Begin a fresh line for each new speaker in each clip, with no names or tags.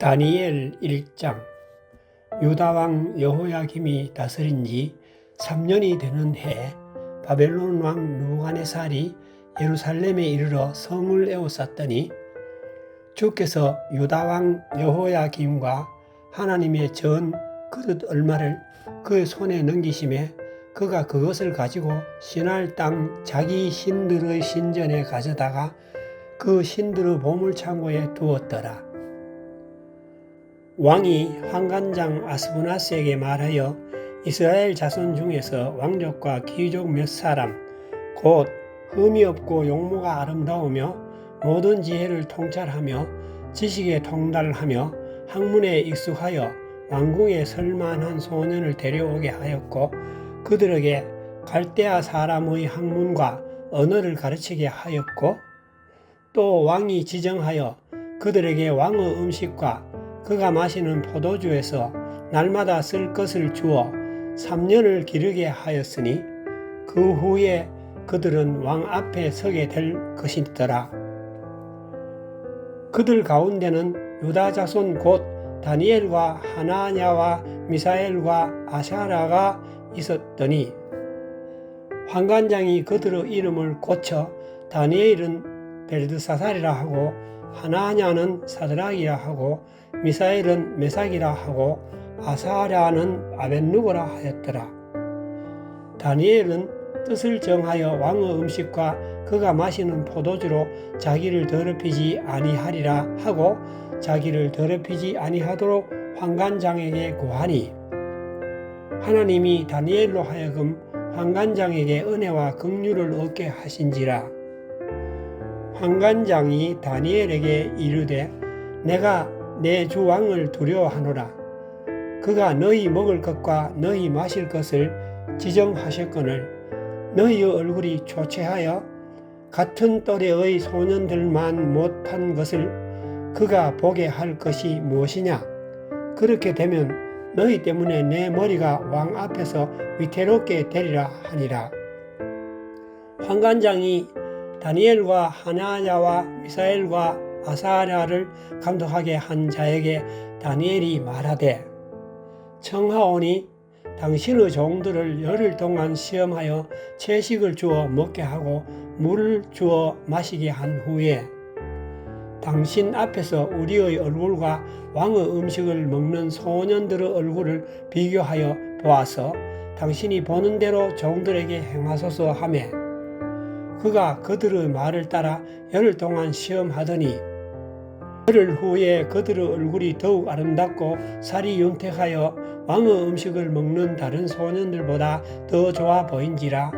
다니엘 1장. 유다왕 여호야김이 다스린 지 3년이 되는 해 바벨론 왕 느부갓네살이 예루살렘에 이르러 성을 에워쌌더니 주께서 유다왕 여호야김과 하나님의 전 그릇 얼마를 그의 손에 넘기심에 그가 그것을 가지고 시날 땅 자기 신들의 신전에 가져다가 그 신들의 보물창고에 두었더라. 왕이 환관장 아스브나스에게 말하여 이스라엘 자손 중에서 왕족과 귀족 몇 사람 곧 흠이 없고 용모가 아름다우며 모든 지혜를 통찰하며 지식에 통달하며 학문에 익숙하여 왕궁에 설만한 소년을 데려오게 하였고 그들에게 갈대아 사람의 학문과 언어를 가르치게 하였고 또 왕이 지정하여 그들에게 왕의 음식과 그가 마시는 포도주에서 날마다 쓸 것을 주어 3년을 기르게 하였으니 그 후에 그들은 왕 앞에 서게 될 것이더라. 그들 가운데는 유다 자손 곧 다니엘과 하나냐와 미사엘과 아사랴가 있었더니 환관장이 그들의 이름을 고쳐 다니엘은 벨드사살이라 하고 하나냐는 사드락이라 하고 미사엘은 메삭이라 하고 아사랴는 아벳누고라 하였더라. 다니엘은 뜻을 정하여 왕의 음식과 그가 마시는 포도주로 자기를 더럽히지 아니하리라 하고 자기를 더럽히지 아니하도록 환관장에게 구하니 하나님이 다니엘로 하여금 환관장에게 은혜와 긍휼을 얻게 하신지라. 환관장이 다니엘에게 이르되 내가 내 주 왕을 두려워하노라. 그가 너희 먹을 것과 너희 마실 것을 지정하셨거늘 너희의 얼굴이 초췌하여 같은 또래의 소년들만 못한 것을 그가 보게 할 것이 무엇이냐. 그렇게 되면 너희 때문에 내 머리가 왕 앞에서 위태롭게 되리라 하니라. 환관장이 다니엘과 하나냐와 미사엘과 아사랴를 감독하게 한 자에게 다니엘이 말하되 청하오니 당신의 종들을 열흘 동안 시험하여 채식을 주어 먹게 하고 물을 주어 마시게 한 후에 당신 앞에서 우리의 얼굴과 왕의 음식을 먹는 소년들의 얼굴을 비교하여 보아서 당신이 보는 대로 종들에게 행하소서 하매 그가 그들의 말을 따라 열흘 동안 시험하더니 열흘 후에 그들의 얼굴이 더욱 아름답고 살이 윤택하여 왕의 음식을 먹는 다른 소년들보다 더 좋아 보인지라.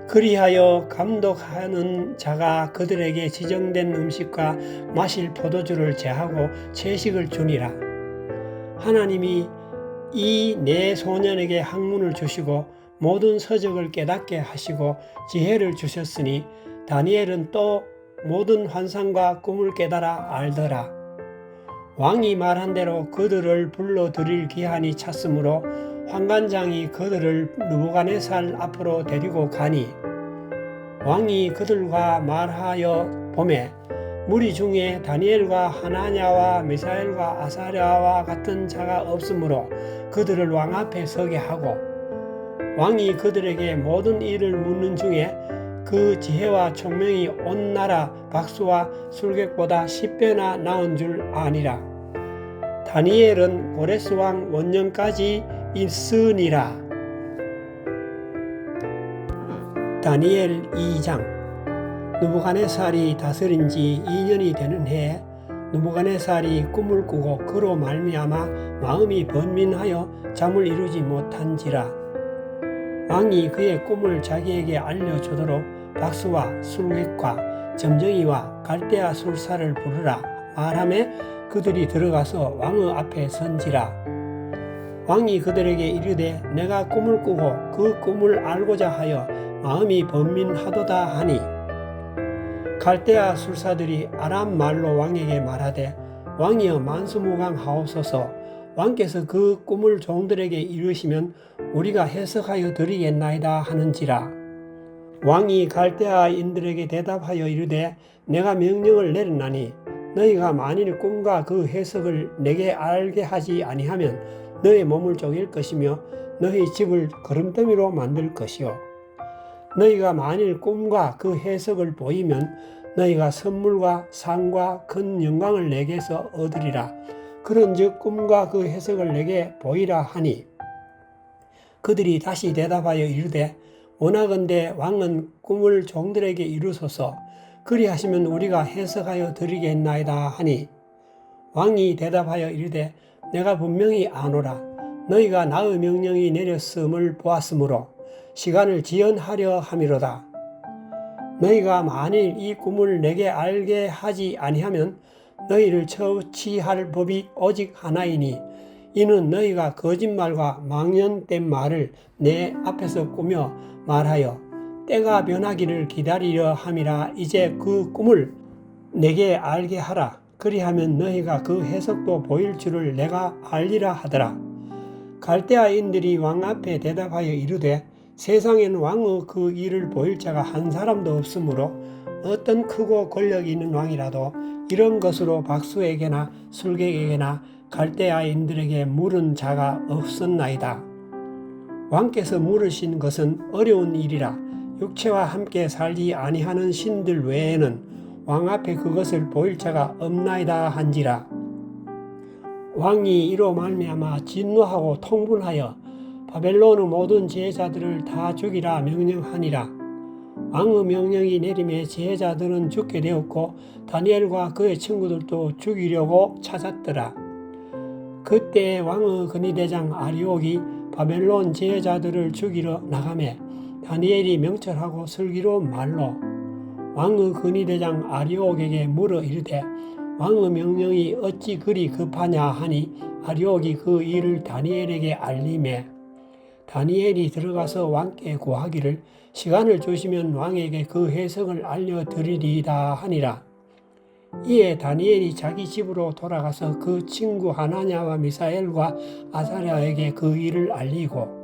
그리하여 감독하는 자가 그들에게 지정된 음식과 마실 포도주를 제하고 채식을 주니라. 하나님이 이 네 소년에게 학문을 주시고 모든 서적을 깨닫게 하시고 지혜를 주셨으니 다니엘은 또 모든 환상과 꿈을 깨달아 알더라. 왕이 말한 대로 그들을 불러들일 기한이 찼으므로 환관장이 그들을 느부갓네살 앞으로 데리고 가니 왕이 그들과 말하여 보매 무리 중에 다니엘과 하나냐와 미사엘과 아사랴와 같은 자가 없으므로 그들을 왕 앞에 서게 하고 왕이 그들에게 모든 일을 묻는 중에 그 지혜와 총명이 온 나라 박수와 술객보다 10배나 나은 줄 아니라. 다니엘은 고레스 왕 원년까지 있으니라. 다니엘 2장. 느부갓네살이 다스린 지 2년이 되는 해에 느부갓네살이 꿈을 꾸고 그로 말미암아 마음이 번민하여 잠을 이루지 못한지라. 왕이 그의 꿈을 자기에게 알려주도록 박수와 술객과 점쟁이와 갈대아 술사를 부르라 말하매 그들이 들어가서 왕의 앞에 선지라. 왕이 그들에게 이르되 내가 꿈을 꾸고 그 꿈을 알고자 하여 마음이 번민하도다 하니 갈대아 술사들이 아람 말로 왕에게 말하되 왕이여 만수무강하옵소서. 왕께서 그 꿈을 종들에게 이루시면 우리가 해석하여 드리겠나이다 하는지라. 왕이 갈대아인들에게 대답하여 이르되 내가 명령을 내렸나니 너희가 만일 꿈과 그 해석을 내게 알게 하지 아니하면 너희 몸을 쪼갤 것이며 너희 집을 거름더미로 만들 것이요. 너희가 만일 꿈과 그 해석을 보이면 너희가 선물과 상과 큰 영광을 내게서 얻으리라. 그런즉 꿈과 그 해석을 내게 보이라 하니 그들이 다시 대답하여 이르되 원하건대 왕은 꿈을 종들에게 이루소서. 그리하시면 우리가 해석하여 드리겠나이다 하니 왕이 대답하여 이르되 내가 분명히 아노라. 너희가 나의 명령이 내렸음을 보았으므로 시간을 지연하려 함이로다. 너희가 만일 이 꿈을 내게 알게 하지 아니하면 너희를 처치할 법이 오직 하나이니 이는 너희가 거짓말과 망연된 말을 내 앞에서 꾸며 말하여 때가 변하기를 기다리려 함이라. 이제 그 꿈을 내게 알게 하라. 그리하면 너희가 그 해석도 보일 줄을 내가 알리라 하더라. 갈대아인들이 왕 앞에 대답하여 이르되 세상에는 왕의 그 일을 보일 자가 한 사람도 없으므로 어떤 크고 권력 있는 왕이라도 이런 것으로 박수에게나 술객에게나 갈대아인들에게 물은 자가 없었나이다. 왕께서 물으신 것은 어려운 일이라 육체와 함께 살지 아니하는 신들 외에는 왕 앞에 그것을 보일 자가 없나이다 한지라. 왕이 이로 말미암아 진노하고 통분하여 바벨론의 모든 지혜자들을 다 죽이라 명령하니라. 왕의 명령이 내림에 지혜자들은 죽게 되었고 다니엘과 그의 친구들도 죽이려고 찾았더라. 그때 왕의 근위대장 아리옥이 바벨론 지혜자들을 죽이러 나가매 다니엘이 명철하고 슬기로운 말로 왕의 근위대장 아리옥에게 물어 이르되 왕의 명령이 어찌 그리 급하냐 하니 아리옥이 그 일을 다니엘에게 알리매 다니엘이 들어가서 왕께 구하기를 시간을 주시면 왕에게 그 해석을 알려드리리이다 하니라. 이에 다니엘이 자기 집으로 돌아가서 그 친구 하나냐와 미사엘과 아사랴에게 그 일을 알리고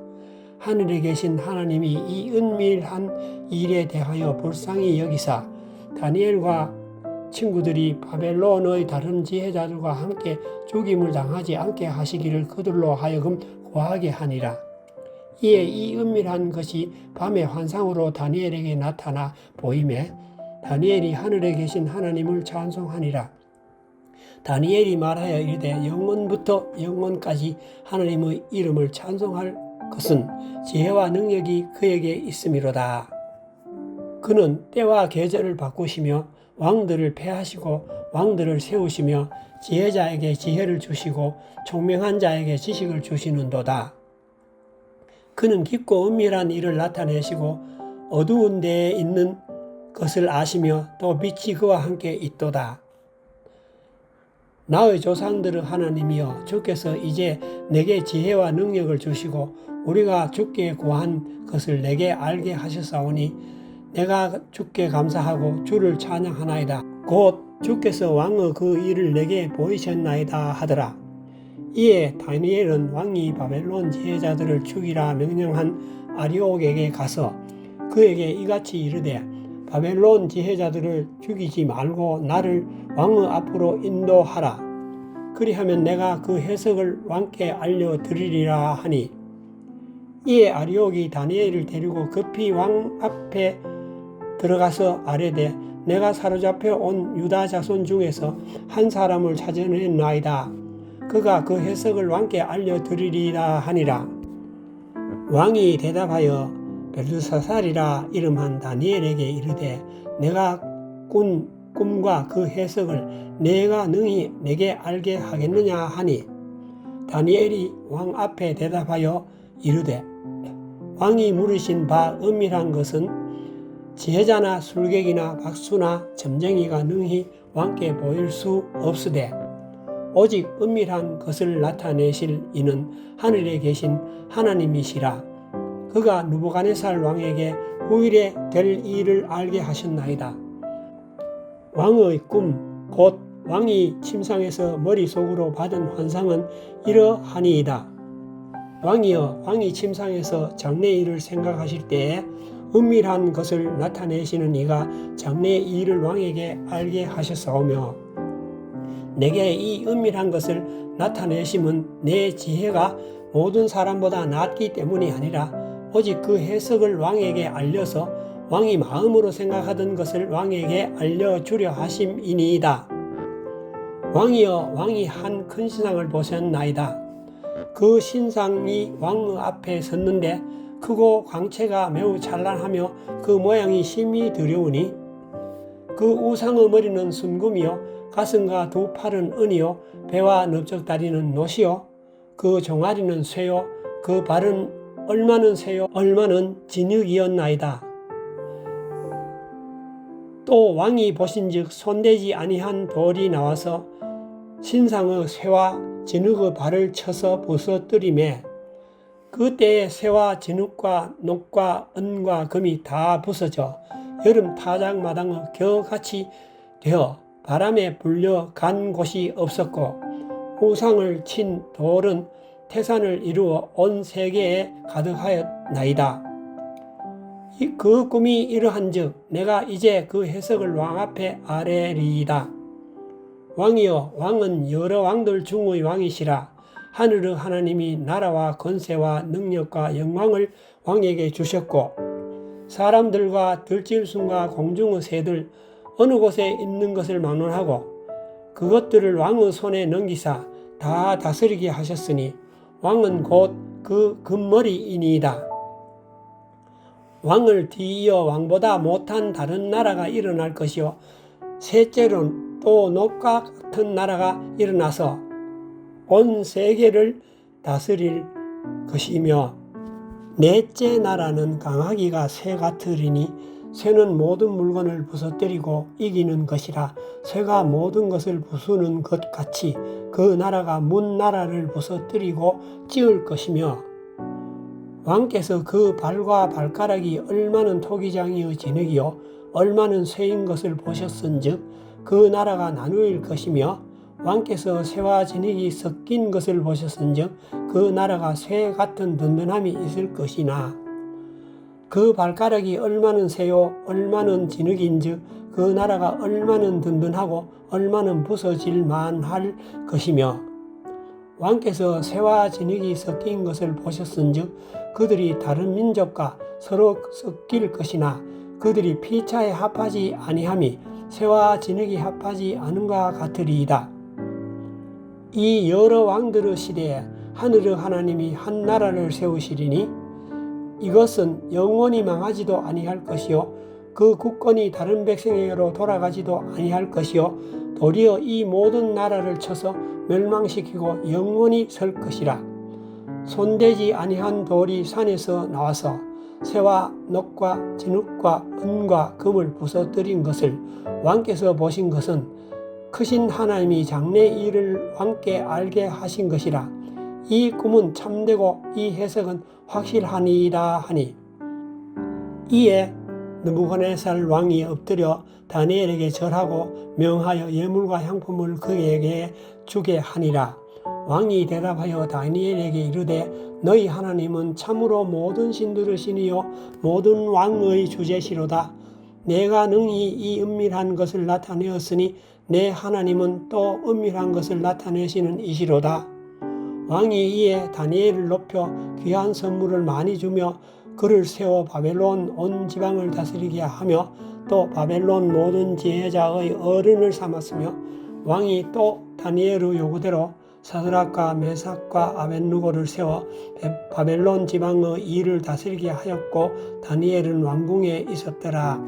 하늘에 계신 하나님이 이 은밀한 일에 대하여 불쌍히 여기사 다니엘과 친구들이 바벨론의 다른 지혜자들과 함께 죽임을 당하지 않게 하시기를 그들로 하여금 구하게 하니라. 이에 이 은밀한 것이 밤의 환상으로 다니엘에게 나타나 보이매 다니엘이 하늘에 계신 하나님을 찬송하니라. 다니엘이 말하여 이르되 영원부터 영원까지 하나님의 이름을 찬송할 것은 지혜와 능력이 그에게 있음이로다. 그는 때와 계절을 바꾸시며 왕들을 패하시고 왕들을 세우시며 지혜자에게 지혜를 주시고 총명한 자에게 지식을 주시는도다. 그는 깊고 은밀한 일을 나타내시고 어두운 데에 있는 것을 아시며 또 빛이 그와 함께 있도다. 나의 조상들의 하나님이여 주께서 이제 내게 지혜와 능력을 주시고 우리가 주께 구한 것을 내게 알게 하셨사오니 내가 주께 감사하고 주를 찬양하나이다. 곧 주께서 왕의 그 일을 내게 보이셨나이다 하더라. 이에 다니엘은 왕이 바벨론 지혜자들을 죽이라 명령한 아리옥에게 가서 그에게 이같이 이르되 바벨론 지혜자들을 죽이지 말고 나를 왕의 앞으로 인도하라. 그리하면 내가 그 해석을 왕께 알려드리리라 하니 이에 아리옥이 다니엘을 데리고 급히 왕 앞에 들어가서 아뢰되 내가 사로잡혀 온 유다 자손 중에서 한 사람을 찾아냈나이다. 그가 그 해석을 왕께 알려드리리라 하니라. 왕이 대답하여 벨드사살이라 이름한 다니엘에게 이르되 내가 꾼 꿈과 그 해석을 내가 능히 내게 알게 하겠느냐 하니 다니엘이 왕 앞에 대답하여 이르되 왕이 물으신 바 은밀한 것은 지혜자나 술객이나 박수나 점쟁이가 능히 왕께 보일 수 없으되 오직 은밀한 것을 나타내실 이는 하늘에 계신 하나님이시라. 그가 느부갓네살 왕에게 후일에 될 일을 알게 하셨나이다. 왕의 꿈 곧 왕이 침상에서 머릿속으로 받은 환상은 이러하니이다. 왕이여 왕이 침상에서 장래 일을 생각하실 때에 은밀한 것을 나타내시는 이가 장래 일을 왕에게 알게 하셨사오며 내게 이 은밀한 것을 나타내심은 내 지혜가 모든 사람보다 낫기 때문이 아니라 오직 그 해석을 왕에게 알려서 왕이 마음으로 생각하던 것을 왕에게 알려주려 하심이니이다. 왕이여, 왕이 한 큰 신상을 보셨나이다. 그 신상이 왕 앞에 섰는데 크고 광채가 매우 찬란하며 그 모양이 심히 두려우니 그 우상의 머리는 순금이요 가슴과 두 팔은 은이요 배와 넓적다리는 노시요 그 종아리는 쇠요 그 발은 얼마는 쇠요 얼마는 진흙이었나이다. 또 왕이 보신즉 손대지 아니한 돌이 나와서 신상의 쇠와 진흙의 발을 쳐서 부서뜨리매 그때에 쇠와 진흙과 녹과 은과 금이 다 부서져 여름 타작마당의 겨같이 되어 바람에 불려 간 곳이 없었고 우상을 친 돌은 태산을 이루어 온 세계에 가득하였나이다. 그 꿈이 이러한즉 내가 이제 그 해석을 왕 앞에 아뢰리이다. 왕이여, 왕은 여러 왕들 중의 왕이시라. 하늘의 하나님이 나라와 권세와 능력과 영광을 왕에게 주셨고 사람들과 들짐승과 공중의 새들 어느 곳에 있는 것을 막론하고 그것들을 왕의 손에 넘기사 다 다스리게 하셨으니 왕은 곧 그 금머리이니이다. 왕을 뒤이어 왕보다 못한 다른 나라가 일어날 것이요 셋째로 또 녹과 같은 나라가 일어나서 온 세계를 다스릴 것이며 넷째 나라는 강하기가 새 같으리니 쇠는 모든 물건을 부서뜨리고 이기는 것이라 쇠가 모든 것을 부수는 것 같이 그 나라가 문 나라를 부서뜨리고 찌을 것이며 왕께서 그 발과 발가락이 얼마는 토기장이의 진흙이요 얼마는 쇠인 것을 보셨은즉 그 나라가 나누일 것이며 왕께서 쇠와 진흙이 섞인 것을 보셨은즉 그 나라가 쇠 같은 든든함이 있을 것이나 그 발가락이 얼마는 쇠요 얼마는 진흙인즉 그 나라가 얼마는 든든하고 얼마는 부서질 만할 것이며 왕께서 쇠와 진흙이 섞인 것을 보셨은즉 그들이 다른 민족과 서로 섞일 것이나 그들이 피차에 합하지 아니함이 쇠와 진흙이 합하지 않은가 같으리이다. 이 여러 왕들의 시대에 하늘의 하나님이 한 나라를 세우시리니 이것은 영원히 망하지도 아니할 것이요 그 국권이 다른 백성에게로 돌아가지도 아니할 것이요 도리어 이 모든 나라를 쳐서 멸망시키고 영원히 설 것이라. 손대지 아니한 돌이 산에서 나와서 쇠와 녹과 진흙과 은과 금을 부서뜨린 것을 왕께서 보신 것은 크신 하나님이 장래 일을 왕께 알게 하신 것이라. 이 꿈은 참되고 이 해석은 확실하니이다 하니 이에 느부갓네살 왕이 엎드려 다니엘에게 절하고 명하여 예물과 향품을 그에게 주게 하니라. 왕이 대답하여 다니엘에게 이르되 너희 하나님은 참으로 모든 신들의 신이요 모든 왕의 주제시로다. 내가 능히 이 은밀한 것을 나타내었으니 내 하나님은 또 은밀한 것을 나타내시는 이시로다. 왕이 이에 다니엘을 높여 귀한 선물을 많이 주며 그를 세워 바벨론 온 지방을 다스리게 하며 또 바벨론 모든 지혜자의 어른을 삼았으며 왕이 또 다니엘의 요구대로 사드락과 메삭과 아벳느고를 세워 바벨론 지방의 일을 다스리게 하였고 다니엘은 왕궁에 있었더라.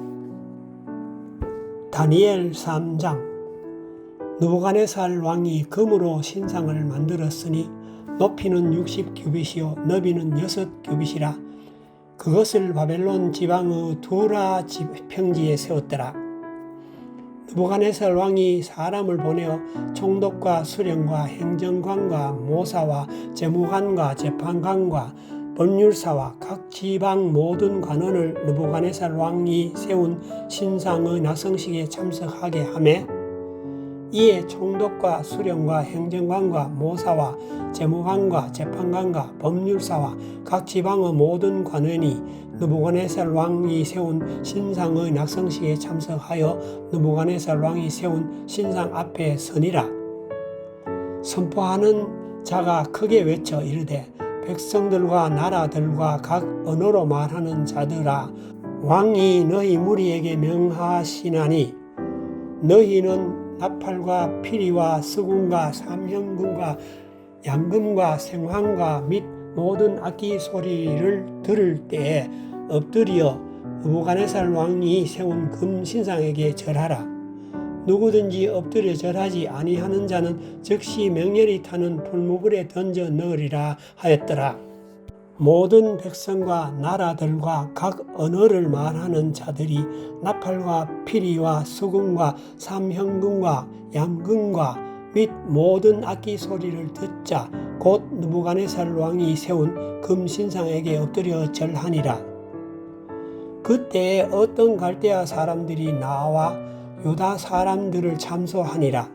다니엘 3장. 느부갓네살 왕이 금으로 신상을 만들었으니 높이는 60규빗이요 너비는 6규빗이라. 그것을 바벨론 지방의 두라 평지에 세웠더라. 느부갓네살 왕이 사람을 보내어 총독과 수령과 행정관과 모사와 재무관과 재판관과 법률사와 각 지방 모든 관원을 느부갓네살 왕이 세운 신상의 낙성식에 참석하게 하매 이에 총독과 수령과 행정관과 모사와 재무관과 재판관과 법률사와 각 지방의 모든 관원이 느부갓네살 왕이 세운 신상의 낙성식에 참석하여 느부갓네살 왕이 세운 신상 앞에 서니라. 선포하는 자가 크게 외쳐 이르되 백성들과 나라들과 각 언어로 말하는 자들아 왕이 너희 무리에게 명하시나니 너희는 나팔과 피리와 수금과 삼형금과 양금과 생황과 및 모든 악기 소리를 들을 때에 엎드려 느부갓네살 왕이 세운 금 신상에게 절하라. 누구든지 엎드려 절하지 아니하는 자는 즉시 맹렬히 타는 풀무불에 던져 넣으리라 하였더라. 모든 백성과 나라들과 각 언어를 말하는 자들이 나팔과 피리와 수금과 삼형금과 양금과 및 모든 악기 소리를 듣자 곧 느부갓네살 왕이 세운 금신상에게 엎드려 절하니라. 그때에 어떤 갈대아 사람들이 나와 유다 사람들을 참소하니라.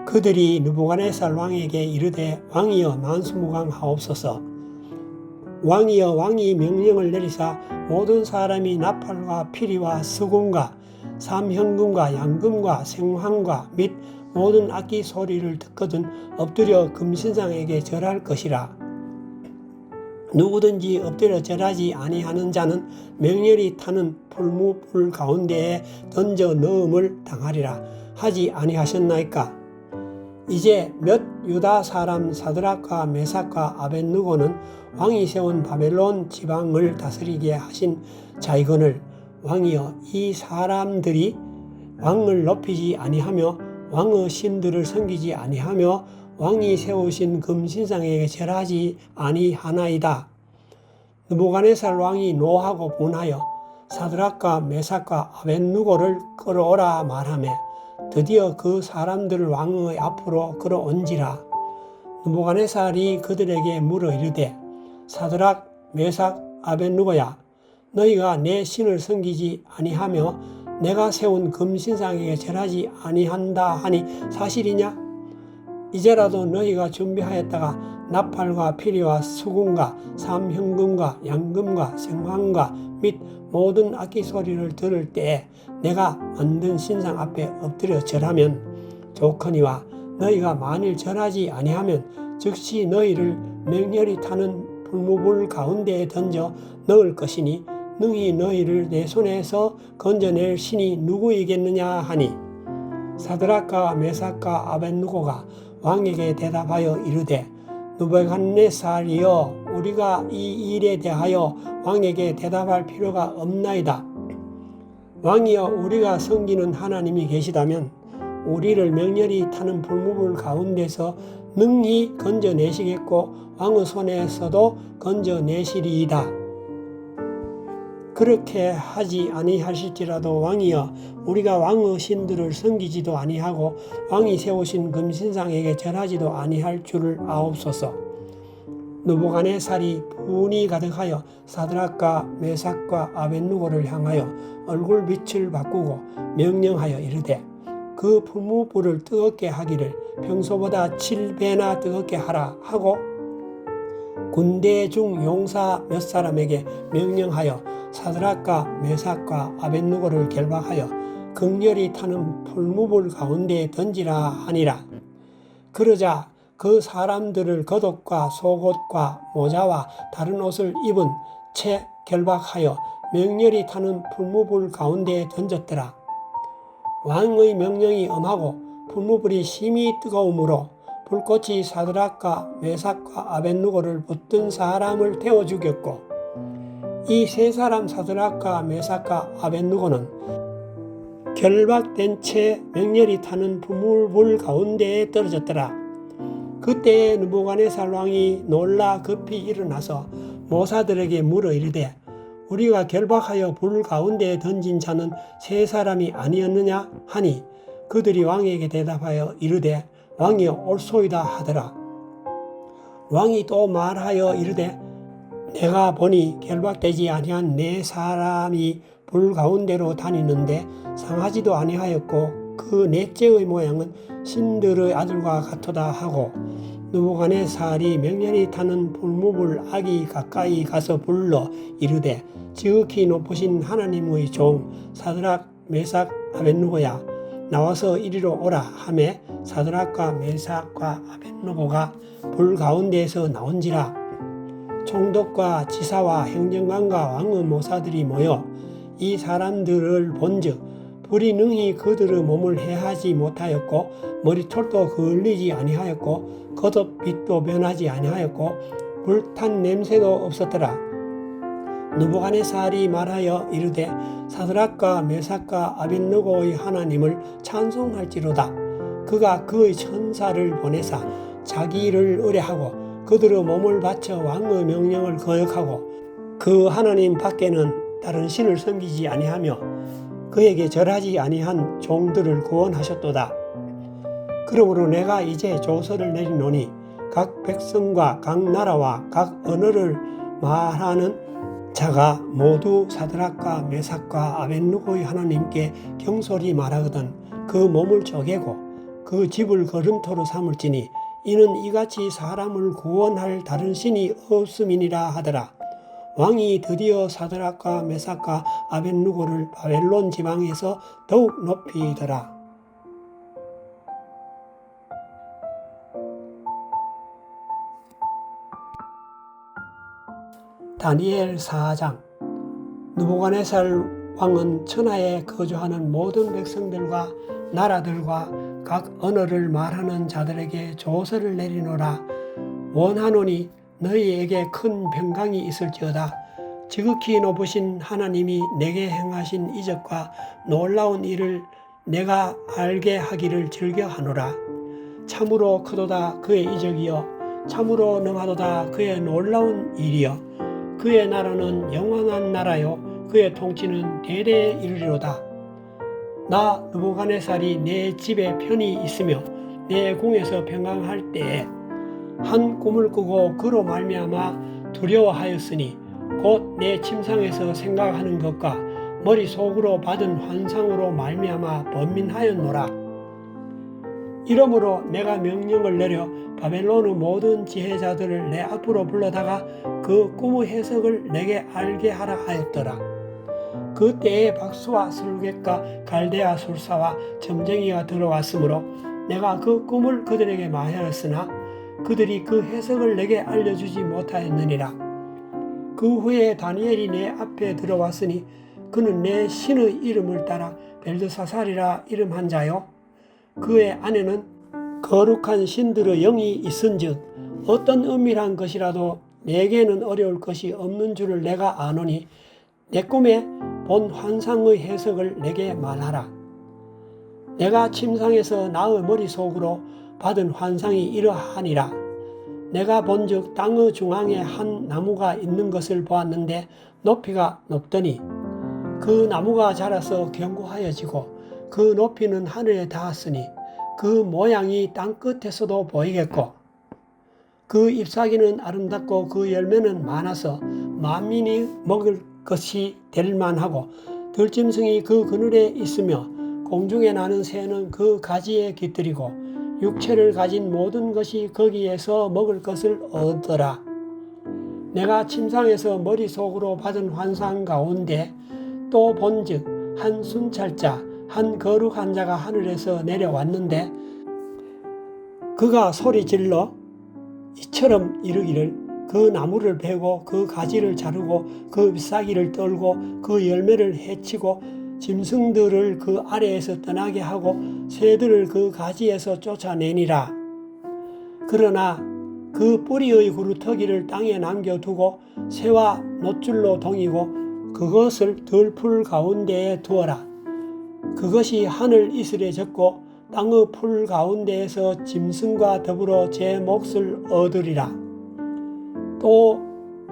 그들이 느부갓네살 왕에게 이르되 왕이여 만수무강하옵소서. 왕이여 왕이 명령을 내리사 모든 사람이 나팔과 피리와 수금과 삼형금과 양금과 생황과 및 모든 악기 소리를 듣거든 엎드려 금신상에게 절할 것이라. 누구든지 엎드려 절하지 아니하는 자는 맹렬히 타는 풀무불 가운데에 던져 넣음을 당하리라 하지 아니하셨나이까. 이제 몇 유다 사람 사드락과 메삭과 아벳느고는 왕이 세운 바벨론 지방을 다스리게 하신 자이거늘 왕이여 이 사람들이 왕을 높이지 아니하며 왕의 신들을 섬기지 아니하며 왕이 세우신 금신상에게 절하지 아니하나이다. 느부갓네살 왕이 노하고 분하여 사드락과 메삭과 아벳느고를 끌어오라 말하며 드디어 그 사람들을 왕의 앞으로 끌어온지라. 느부갓네살이 그들에게 물어 이르되 사드락 메삭 아벳느고야 너희가 내 신을 섬기지 아니하며 내가 세운 금신상에게 절하지 아니한다 하니 사실이냐? 이제라도 너희가 준비하였다가 나팔과 피리와 수금과 삼형금과 양금과 생황과 및 모든 악기 소리를 들을 때에 내가 만든 신상 앞에 엎드려 절하면 좋거니와 너희가 만일 절하지 아니하면 즉시 너희를 맹렬히 타는 풀무불 가운데에 던져 넣을 것이니 능히 너희를 내 손에서 건져낼 신이 누구이겠느냐 하니 사드락과 메삭과 아벳느고가 왕에게 대답하여 이르되 느부갓네살이여 우리가 이 일에 대하여 왕에게 대답할 필요가 없나이다. 왕이여 우리가 섬기는 하나님이 계시다면 우리를 맹렬히 타는 불무불 가운데서 능히 건져내시겠고 왕의 손에서도 건져내시리이다. 그렇게 하지 아니하실지라도 왕이여 우리가 왕의 신들을 섬기지도 아니하고 왕이 세우신 금신상에게 절하지도 아니할 줄을 아옵소서. 느부갓네살이 분이 가득하여 사드락과 메삭과 아벳느고를 향하여 얼굴빛을 바꾸고 명령하여 이르되 그 풀무불을 뜨겁게 하기를 평소보다 7배나 뜨겁게 하라 하고 군대 중 용사 몇 사람에게 명령하여 사드락과 메삭과 아벳느고를 결박하여 극렬히 타는 풀무불 가운데에 던지라 하니라. 그러자 그 사람들을 겉옷과 속옷과 모자와 다른 옷을 입은 채 결박하여 맹렬히 타는 풀무불 가운데에 던졌더라. 왕의 명령이 엄하고 풀무불이 심히 뜨거우므로 불꽃이 사드락과 메삭과 아벳느고를 붙든 사람을 태워 죽였고 이 세 사람 사드락과 메삭과 아벳느고는 결박된 채 맹렬히 타는 풀무불 가운데에 떨어졌더라. 그때에 느부갓네살 왕이 놀라 급히 일어나서 모사들에게 물어 이르되 우리가 결박하여 불 가운데에 던진 자는 세 사람이 아니었느냐 하니 그들이 왕에게 대답하여 이르되 왕이여 옳소이다 하더라. 왕이 또 말하여 이르되 내가 보니 결박되지 아니한 네 사람이 불 가운데로 다니는데 상하지도 아니하였고 그 넷째의 모양은 신들의 아들과 같도다 하고 느부갓네살이 맹렬히 타는 풀무불 악이 가까이 가서 불러 이르되 지극히 높으신 하나님의 종 사드락 메삭 아벳느고야 나와서 이리로 오라 하매 사드락과 메삭과 아벳느고가 불 가운데에서 나온지라. 총독과 지사와 행정관과 왕의 모사들이 모여 이 사람들을 본즉 불이 능히 그들의 몸을 해하지 못하였고 머리털도 그을리지 아니하였고 겉옷 빛도 변하지 아니하였고 불탄 냄새도 없었더라. 느부갓네살이 말하여 이르되 사드락과 메삭과 아벳느고의 하나님을 찬송할지로다. 그가 그의 천사를 보내사 자기를 의뢰하고 그들의 몸을 바쳐 왕의 명령을 거역하고 그 하나님 밖에는 다른 신을 섬기지 아니하며 그에게 절하지 아니한 종들을 구원하셨도다. 그러므로 내가 이제 조서를 내리노니 각 백성과 각 나라와 각 언어를 말하는 자가 모두 사드락과 메삭과 아벳느고의 하나님께 경솔히 말하거든 그 몸을 쪼개고 그 집을 거름토로 삼을지니 이는 이같이 사람을 구원할 다른 신이 없음이니라 하더라. 왕이 드디어 사드락과 메삭과 아벳느고를 바벨론 지방에서 더욱 높이더라. 다니엘 4장. 느부갓네살 왕은 천하에 거주하는 모든 백성들과 나라들과 각 언어를 말하는 자들에게 조서를 내리노라. 원하노니 너희에게 큰 평강이 있을지어다. 지극히 높으신 하나님이 내게 행하신 이적과 놀라운 일을 내가 알게 하기를 즐겨하노라. 참으로 크도다 그의 이적이여 참으로 능하도다 그의 놀라운 일이여. 그의 나라는 영원한 나라요 그의 통치는 대대에 이르리로다. 나 느부갓네살이 내 집에 편히 있으며 내 궁에서 평강할 때에 한 꿈을 꾸고 그로 말미암아 두려워하였으니 곧 내 침상에서 생각하는 것과 머릿속으로 받은 환상으로 말미암아 번민하였노라. 이러므로 내가 명령을 내려 바벨론의 모든 지혜자들을 내 앞으로 불러다가 그 꿈의 해석을 내게 알게 하라 하였더라. 그때에 박수와 술객과 갈대아 술사와 점쟁이가 들어왔으므로 내가 그 꿈을 그들에게 말하였으나 그들이 그 해석을 내게 알려주지 못하였느니라. 그 후에 다니엘이 내 앞에 들어왔으니 그는 내 신의 이름을 따라 벨드사살이라 이름한 자요 그의 안에는 거룩한 신들의 영이 있은즉 어떤 은밀한 것이라도 내게는 어려울 것이 없는 줄을 내가 아노니 내 꿈에 본 환상의 해석을 내게 말하라. 내가 침상에서 나의 머릿속으로 받은 환상이 이러하니라. 내가 본즉 땅의 중앙에 한 나무가 있는 것을 보았는데 높이가 높더니 그 나무가 자라서 견고하여지고 그 높이는 하늘에 닿았으니 그 모양이 땅 끝에서도 보이겠고 그 잎사귀는 아름답고 그 열매는 많아서 만민이 먹을 것이 될 만하고 들짐승이 그 그늘에 있으며 공중에 나는 새는 그 가지에 깃들이고 육체를 가진 모든 것이 거기에서 먹을 것을 얻더라. 내가 침상에서 머릿속으로 받은 환상 가운데 또 본즉 한 순찰자 한 거룩한 자가 하늘에서 내려왔는데 그가 소리질러 이처럼 이르기를 그 나무를 베고 그 가지를 자르고 그 잎사귀를 떨고 그 열매를 해치고 짐승들을 그 아래에서 떠나게 하고 새들을 그 가지에서 쫓아내니라. 그러나 그 뿌리의 구루터기를 땅에 남겨두고 새와 노줄로 동이고 그것을 들풀 가운데에 두어라. 그것이 하늘 이슬에 젖고 땅의 풀 가운데에서 짐승과 더불어 제 몫을 얻으리라. 또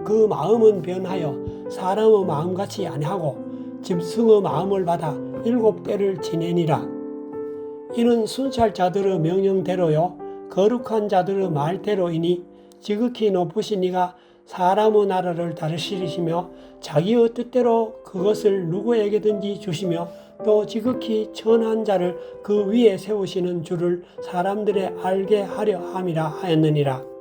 그 마음은 변하여 사람의 마음같이 아니하고 짐승의 마음을 받아 7때를 지내니라. 이는 순찰자들의 명령대로요 거룩한 자들의 말대로이니 지극히 높으신 이가 사람의 나라를 다스리시며 자기의 뜻대로 그것을 누구에게든지 주시며 또 지극히 천한 자를 그 위에 세우시는 줄을 사람들에 알게 하려 함이라 하였느니라.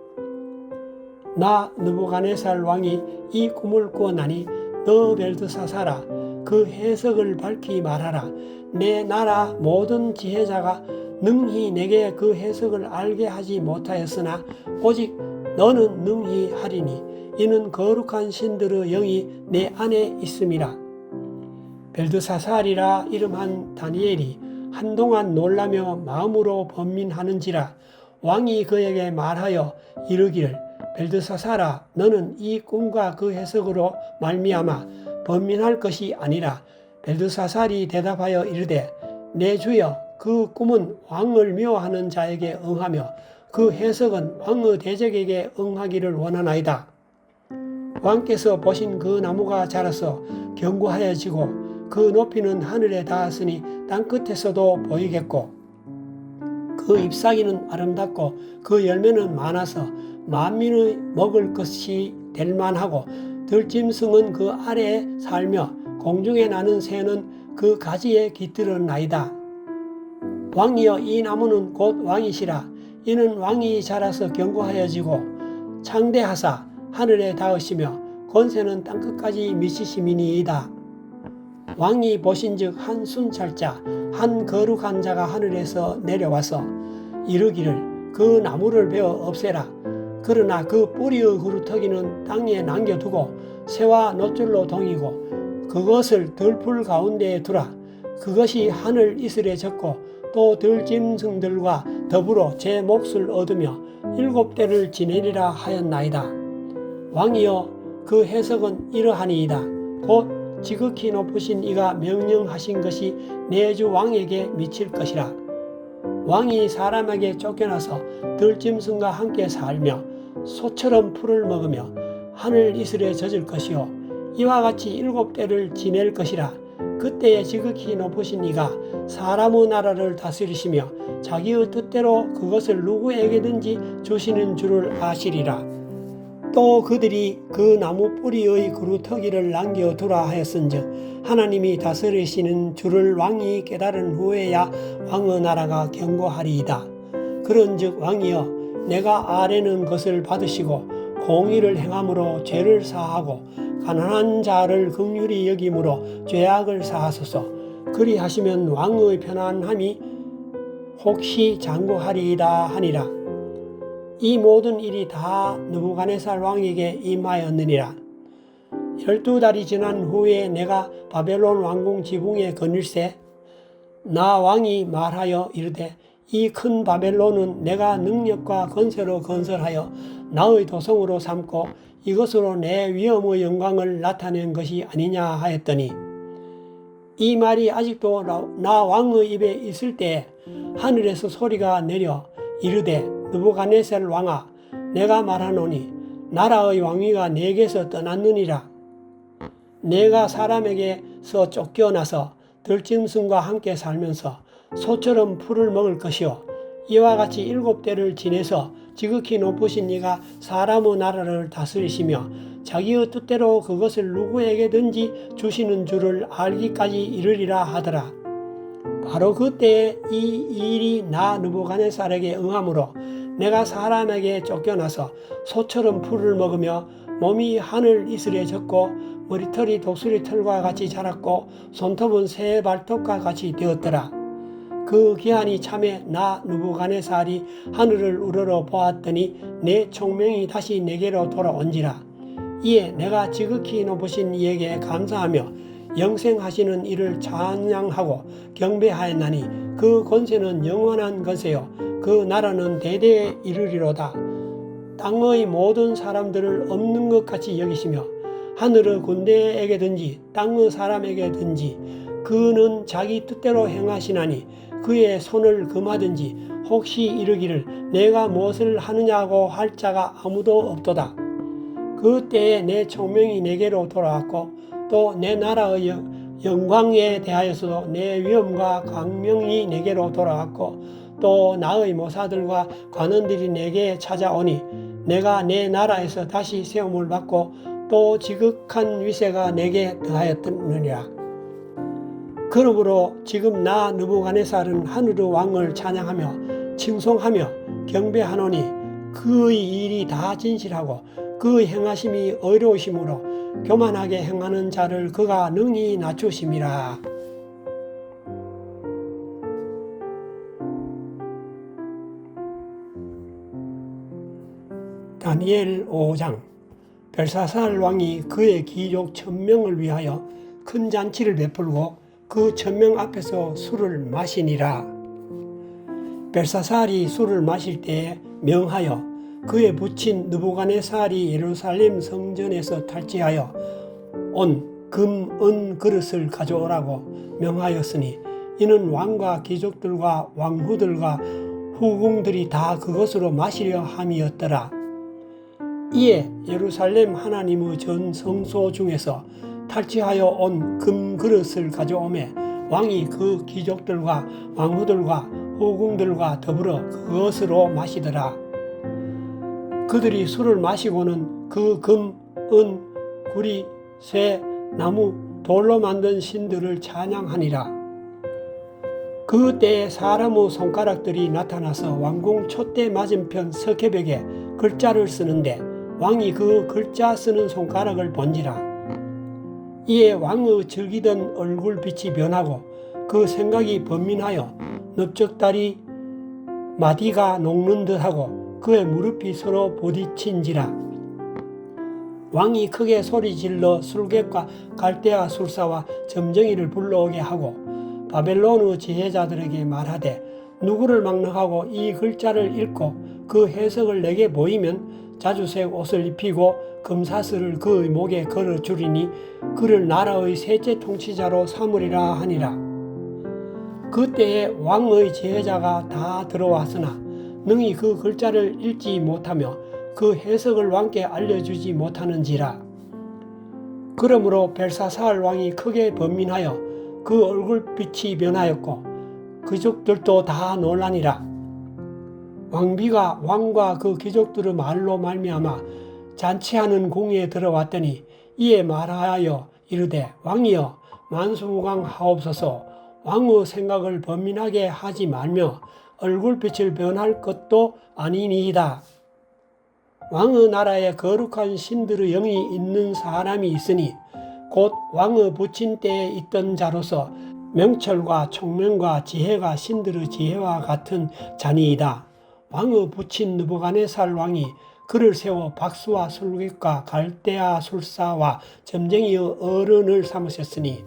나 느부갓네살 왕이 이 꿈을 꾸었나니 너 벨드사살아 그 그 해석을 밝히 말하라. 내 나라 모든 지혜자가 능히 내게 그 해석을 알게 하지 못하였으나 오직 너는 능히 하리니 이는 거룩한 신들의 영이 내 안에 있음이라. 벨드사살이라 이름한 다니엘이 한동안 놀라며 마음으로 번민하는지라 왕이 그에게 말하여 이르기를 벨드사살아 너는 이 꿈과 그 해석으로 말미암아 번민할 것이 아니라. 벨드사살이 대답하여 이르되 내 주여 그 꿈은 왕을 미워하는 자에게 응하며 그 해석은 왕의 대적에게 응하기를 원하나이다. 왕께서 보신 그 나무가 자라서 견고하여지고 그 높이는 하늘에 닿았으니 땅끝에서도 보이겠고 그 잎사귀는 아름답고 그 열매는 많아서 만민의 먹을 것이 될 만하고 들짐승은 그 아래에 살며 공중에 나는 새는 그 가지에 깃들었나이다. 왕이여 이 나무는 곧 왕이시라. 이는 왕이 자라서 견고하여지고 창대하사 하늘에 닿으시며 권세는 땅끝까지 미치심이니이다. 왕이 보신즉 한 순찰자 한 거룩한 자가 하늘에서 내려와서 이르기를 그 나무를 베어 없애라. 그러나 그 뿌리의 그루터기는 땅에 남겨두고 새와 노줄로 동이고 그것을 들풀 가운데에 두라. 그것이 하늘 이슬에 젖고 또 들짐승들과 더불어 제 몫을 얻으며 7대를 지내리라 하였나이다. 왕이여 그 해석은 이러하니이다. 곧 지극히 높으신 이가 명령하신 것이 내 주 왕에게 미칠 것이라. 왕이 사람에게 쫓겨나서 들짐승과 함께 살며 소처럼 풀을 먹으며 하늘 이슬에 젖을 것이요 이와 같이 7대를 지낼 것이라. 그때에 지극히 높으신 이가 사람의 나라를 다스리시며 자기의 뜻대로 그것을 누구에게든지 주시는 줄을 아시리라. 또 그들이 그 나무 뿌리의 그루터기를 남겨두라 하였은즉 하나님이 다스리시는 줄을 왕이 깨달은 후에야 왕의 나라가 견고하리이다. 그런즉 왕이여 내가 아뢰는 것을 받으시고 공의를 행함으로 죄를 사하고 가난한 자를 긍휼히 여김으로 죄악을 사하소서. 그리하시면 왕의 편안함이 혹시 장구하리이다 하니라. 이 모든 일이 다 느부갓네살 왕에게 임하였느니라. 12달이 지난 후에 내가 바벨론 왕궁 지붕에 거닐새 나 왕이 말하여 이르되 이 큰 바벨론은 내가 능력과 건세로 건설하여 나의 도성으로 삼고 이것으로 내 위엄의 영광을 나타낸 것이 아니냐 하였더니 이 말이 아직도 나 왕의 입에 있을 때에 하늘에서 소리가 내려 이르되 느부갓네살 왕아 내가 말하노니 나라의 왕위가 내게서 떠났느니라. 내가 사람에게서 쫓겨나서 들짐승과 함께 살면서 소처럼 풀을 먹을 것이요 이와 같이 7대를 지내서 지극히 높으신 이가 사람의 나라를 다스리시며 자기의 뜻대로 그것을 누구에게든지 주시는 줄을 알기까지 이르리라 하더라. 바로 그때에 이 일이 나 느부갓네살에게 응함으로 내가 사람에게 쫓겨나서 소처럼 풀을 먹으며 몸이 하늘 이슬에 젖고 머리털이 독수리 털과 같이 자랐고 손톱은 새 발톱과 같이 되었더라. 그 기한이 참에 나 느부갓네살이 하늘을 우러러 보았더니 내 총명이 다시 내게로 돌아온지라. 이에 내가 지극히 높으신 이에게 감사하며 영생하시는 이를 찬양하고 경배하였나니 그 권세는 영원한 권세요 그 나라는 대대에 이르리로다. 땅의 모든 사람들을 없는 것 같이 여기시며 하늘의 군대에게든지 땅의 사람에게든지 그는 자기 뜻대로 행하시나니 그의 손을 금하든지 혹시 이르기를 내가 무엇을 하느냐고 할 자가 아무도 없도다. 그때에 내 총명이 내게로 돌아왔고 또 내 나라의 영광에 대하여서도 내 위엄과 광명이 내게로 돌아왔고 또 나의 모사들과 관원들이 내게 찾아오니 내가 내 나라에서 다시 세움을 받고 또 지극한 위세가 내게 더하였느니라. 그러므로 지금 나 느부갓네살은 하늘의 왕을 찬양하며 칭송하며 경배하노니 그의 일이 다 진실하고 그의 행하심이 의로우심으로 교만하게 행하는 자를 그가 능히 낮추심이라. 다니엘 5장. 벨사살 왕이 그의 귀족 1000명을 위하여 큰 잔치를 베풀고 그 1000명 앞에서 술을 마시니라. 벨사살이 술을 마실 때에 명하여 그의 부친 느부갓네살이 예루살렘 성전에서 탈취하여 온 금, 은 그릇을 가져오라고 명하였으니 이는 왕과 귀족들과 왕후들과 후궁들이 다 그것으로 마시려 함이었더라. 이에 예루살렘 하나님의 전 성소 중에서 탈취하여 온 금 그릇을 가져오매 왕이 그 귀족들과 왕후들과 후궁들과 더불어 그것으로 마시더라. 그들이 술을 마시고는 그 금, 은, 구리, 쇠, 나무, 돌로 만든 신들을 찬양하니라. 그 때에 사람의 손가락들이 나타나서 왕궁 촛대 맞은편 석회벽에 글자를 쓰는데 왕이 그 글자 쓰는 손가락을 본지라. 이에 왕의 즐기던 얼굴빛이 변하고 그 생각이 번민하여 넓적다리 마디가 녹는 듯하고 그의 무릎이 서로 부딪힌지라. 왕이 크게 소리질러 술객과 갈대아 술사와 점쟁이를 불러오게 하고 바벨론의 지혜자들에게 말하되 누구를 막론하고 이 글자를 읽고 그 해석을 내게 보이면 자주색 옷을 입히고 금사슬을 그의 목에 걸어 주리니 그를 나라의 셋째 통치자로 삼으리라 하니라. 그때에 왕의 지혜자가 다 들어왔으나 능히 그 글자를 읽지 못하며 그 해석을 왕께 알려주지 못하는지라. 그러므로 벨사살 왕이 크게 번민하여 그 얼굴빛이 변하였고 귀족들도 다 놀라니라. 왕비가 왕과 그 귀족들의 말로 말미암아 잔치하는 궁에 들어왔더니 이에 말하여 이르되 왕이여 만수무강하옵소서. 왕의 생각을 번민하게 하지 말며 얼굴빛을 변할 것도 아니니이다. 왕의 나라에 거룩한 신들의 영이 있는 사람이 있으니 곧 왕의 부친 때에 있던 자로서 명철과 총명과 지혜가 신들의 지혜와 같은 자니이다. 왕의 부친 느부갓네살 왕이 그를 세워 박수와 술객과 갈대아 술사와 점쟁이의 어른을 삼으셨으니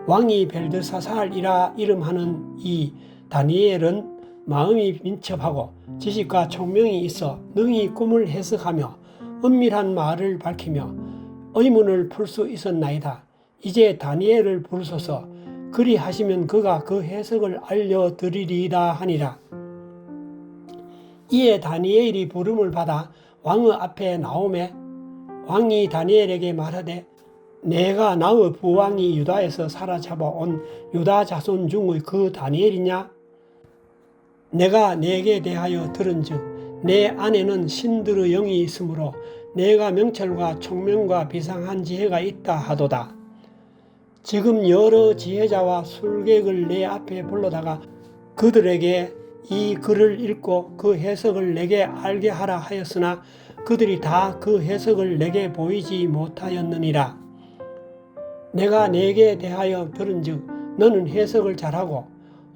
왕이 벨드사살이라 이름하는 이 다니엘은 마음이 민첩하고 지식과 총명이 있어 능히 꿈을 해석하며 은밀한 말을 밝히며 의문을 풀 수 있었나이다. 이제 다니엘을 부르소서. 그리하시면 그가 그 해석을 알려드리리이다 하니라. 이에 다니엘이 부름을 받아 왕의 앞에 나오매 왕이 다니엘에게 말하되 내가 나의 부왕이 유다에서 사로잡아온 유다 자손 중의 그 다니엘이냐? 내가 네게 대하여 들은즉 내 안에는 신들의 영이 있으므로 내가 명철과 총명과 비상한 지혜가 있다 하도다. 지금 여러 지혜자와 술객을 내 앞에 불러다가 그들에게 이 글을 읽고 그 해석을 내게 알게 하라 하였으나 그들이 다 그 해석을 내게 보이지 못하였느니라. 내가 네게 대하여 들은즉 너는 해석을 잘하고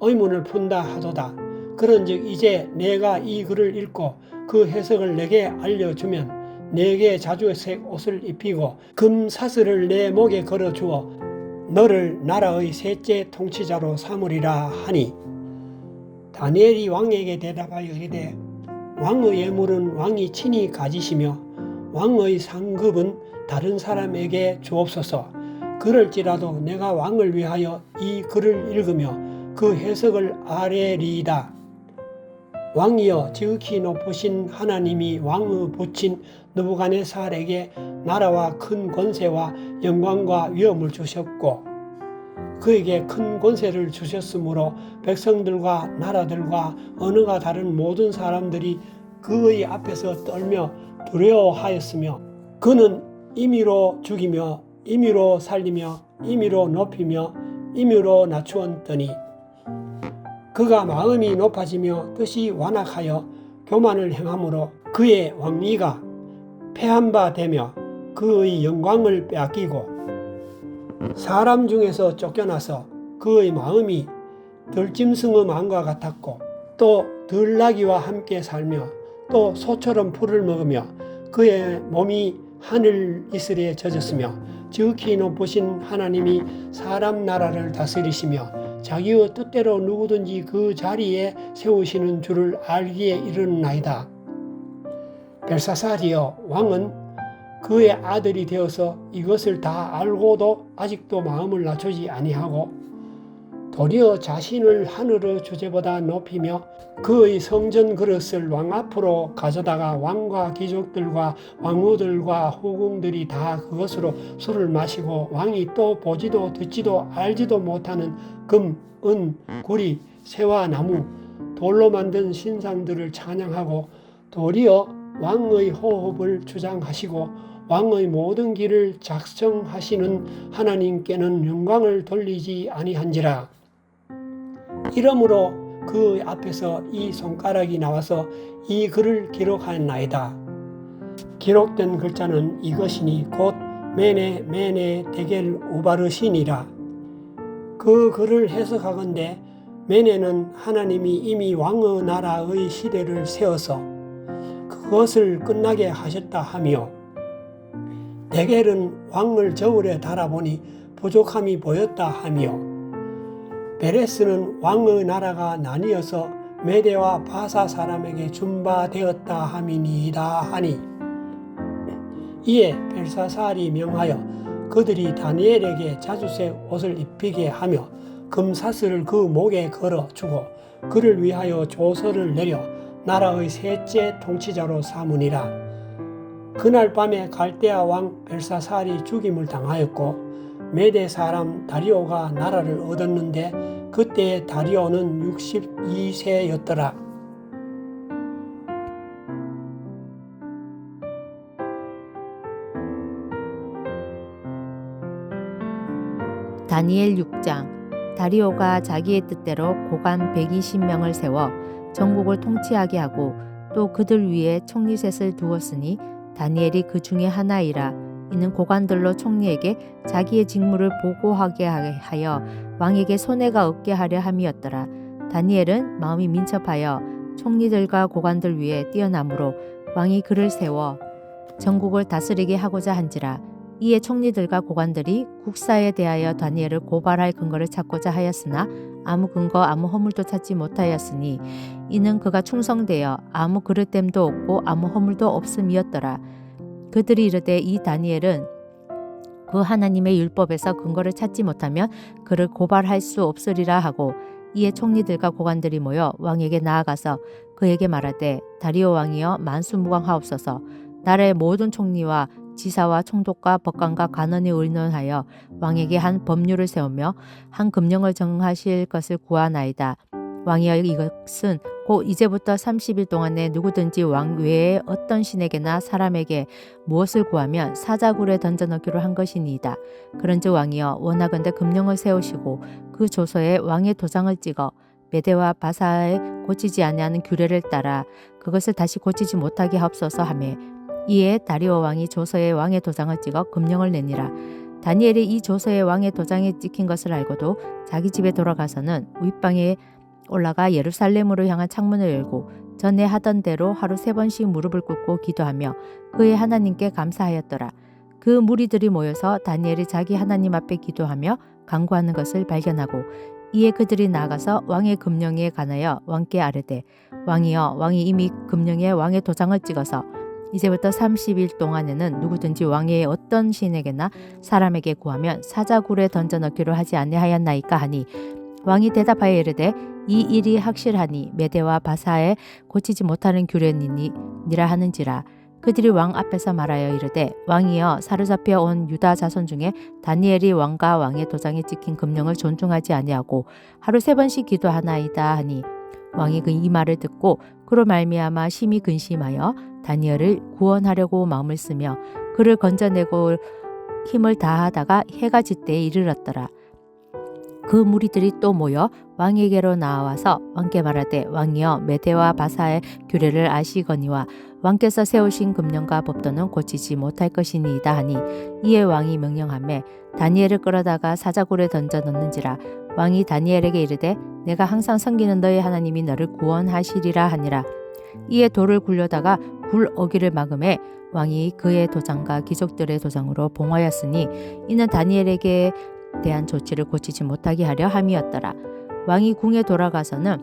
의문을 푼다 하도다. 그런즉 이제 내가 이 글을 읽고 그 해석을 내게 알려주면 내게 자주색 옷을 입히고 금 사슬을 내 목에 걸어 주어 너를 나라의 셋째 통치자로 삼으리라 하니 다니엘이 왕에게 대답하여 이르되 왕의 예물은 왕이 친히 가지시며 왕의 상급은 다른 사람에게 주옵소서. 그럴지라도 내가 왕을 위하여 이 글을 읽으며 그 해석을 아뢰리이다. 왕이여 지극히 높으신 하나님이 왕의 부친 느부갓네살에게 나라와 큰 권세와 영광과 위엄을 주셨고 그에게 큰 권세를 주셨으므로 백성들과 나라들과 언어가 다른 모든 사람들이 그의 앞에서 떨며 두려워하였으며 그는 임의로 죽이며 임의로 살리며 임의로 높이며 임의로 낮추었더니 그가 마음이 높아지며 뜻이 완악하여 교만을 행함으로 그의 왕위가 패한 바 되며 그의 영광을 빼앗기고 사람 중에서 쫓겨나서 그의 마음이 들짐승의 마음과 같았고 또 들나귀와 함께 살며 또 소처럼 풀을 먹으며 그의 몸이 하늘 이슬에 젖었으며 지극히 높으신 하나님이 사람 나라를 다스리시며 자기의 뜻대로 누구든지 그 자리에 세우시는 줄을 알기에 이르나이다. 벨사살이여, 왕은 그의 아들이 되어서 이것을 다 알고도 아직도 마음을 낮추지 아니하고 도리어 자신을 하늘의 주제보다 높이며 그의 성전 그릇을 왕 앞으로 가져다가 왕과 귀족들과 왕후들과 후궁들이 다 그것으로 술을 마시고 왕이 또 보지도 듣지도 알지도 못하는 금, 은, 구리, 새와 나무, 돌로 만든 신상들을 찬양하고 도리어 왕의 호흡을 주장하시고 왕의 모든 길을 작성하시는 하나님께는 영광을 돌리지 아니한지라. 이러므로 그 앞에서 이 손가락이 나와서 이 글을 기록하였나이다. 기록된 글자는 이것이니 곧 메네 메네 데겔 우바르시니라. 그 글을 해석하건대 메네는 하나님이 이미 왕의 나라의 시대를 세워서 그것을 끝나게 하셨다 하며 데겔은 왕을 저울에 달아보니 부족함이 보였다 하며 베레스는 왕의 나라가 나뉘어서 메대와 바사 사람에게 준바되었다 함이니이다 하니 이에 벨사살이 명하여 그들이 다니엘에게 자주색 옷을 입히게 하며 금사슬을 그 목에 걸어 주고 그를 위하여 조서를 내려 나라의 셋째 통치자로 삼으니라. 그날 밤에 갈대아 왕 벨사살이 죽임을 당하였고 메대 사람 다리오가 나라를 얻었는데 그때 다리오는 62세였더라.
다니엘 6장. 다리오가 자기의 뜻대로 고관 120명을 세워 전국을 통치하게 하고 또 그들 위에 총리셋을 두었으니 다니엘이 그 중에 하나이라. 이는 고관들로 총리에게 자기의 직무를 보고하게 하여 왕에게 손해가 없게 하려 함이었더라. 다니엘은 마음이 민첩하여 총리들과 고관들 위에 뛰어나므로 왕이 그를 세워 전국을 다스리게 하고자 한지라. 이에 총리들과 고관들이 국사에 대하여 다니엘을 고발할 근거를 찾고자 하였으나 아무 근거 아무 허물도 찾지 못하였으니 이는 그가 충성되어 아무 그릇됨도 없고 아무 허물도 없음이었더라. 그들이 이르되 이 다니엘은 그 하나님의 율법에서 근거를 찾지 못하면 그를 고발할 수 없으리라 하고 이에 총리들과 고관들이 모여 왕에게 나아가서 그에게 말하되 다리오 왕이여 만수무강하옵소서. 나라의 모든 총리와 지사와 총독과 법관과 간원이 의논하여 왕에게 한 법률을 세우며 한 금령을 정하실 것을 구하나이다. 왕이여 이것은 곧 이제부터 30일 동안에 누구든지 왕 외에 어떤 신에게나 사람에게 무엇을 구하면 사자굴에 던져넣기로 한 것이니이다. 그런즉 왕이여 원하건대 금령을 세우시고 그 조서에 왕의 도장을 찍어 메대와 바사에 고치지 아니하는 규례를 따라 그것을 다시 고치지 못하게 하옵소서 하매 이에 다리오 왕이 조서에 왕의 도장을 찍어 금령을 내니라. 다니엘이 이 조서에 왕의 도장이 찍힌 것을 알고도 자기 집에 돌아가서는 윗방에 올라가 예루살렘으로 향한 창문을 열고 전에 하던 대로 하루 3번씩 무릎을 꿇고 기도하며 그의 하나님께 감사하였더라. 그 무리들이 모여서 다니엘이 자기 하나님 앞에 기도하며 간구하는 것을 발견하고 이에 그들이 나아가서 왕의 금령에 관하여 왕께 아뢰되 왕이여 왕이 이미 금령에 왕의 도장을 찍어서 이제부터 30일 동안에는 누구든지 왕의 어떤 신에게나 사람에게 구하면 사자굴에 던져넣기로 하지 아니하였나이까 하니 왕이 대답하여 이르되 이 일이 확실하니 메대와 바사에 고치지 못하는 규례니라 하는지라. 그들이 왕 앞에서 말하여 이르되 왕이여 사로잡혀 온 유다 자손 중에 다니엘이 왕과 왕의 도장에 찍힌 금령을 존중하지 아니하고 하루 3번씩 기도하나이다 하니 왕이 그 이 말을 듣고 그로 말미암아 심히 근심하여 다니엘을 구원하려고 마음을 쓰며 그를 건져내고 힘을 다하다가 해가 질 때에 이르렀더라. 그 무리들이 또 모여 왕에게로 나와서 왕께 말하되 왕이여 메대와 바사의 규례를 아시거니와 왕께서 세우신 금령과 법도는 고치지 못할 것이니이다 하니 이에 왕이 명령하매 다니엘을 끌어다가 사자굴에 던져 넣는지라 왕이 다니엘에게 이르되 내가 항상 섬기는 너의 하나님이 너를 구원하시리라 하니라. 이에 돌을 굴려다가 굴 어기를 막음에 왕이 그의 도장과 귀족들의 도장으로 봉하였으니 이는 다니엘에게 대한 조치를 고치지 못하게 하려 함이었더라. 왕이 궁에 돌아가서는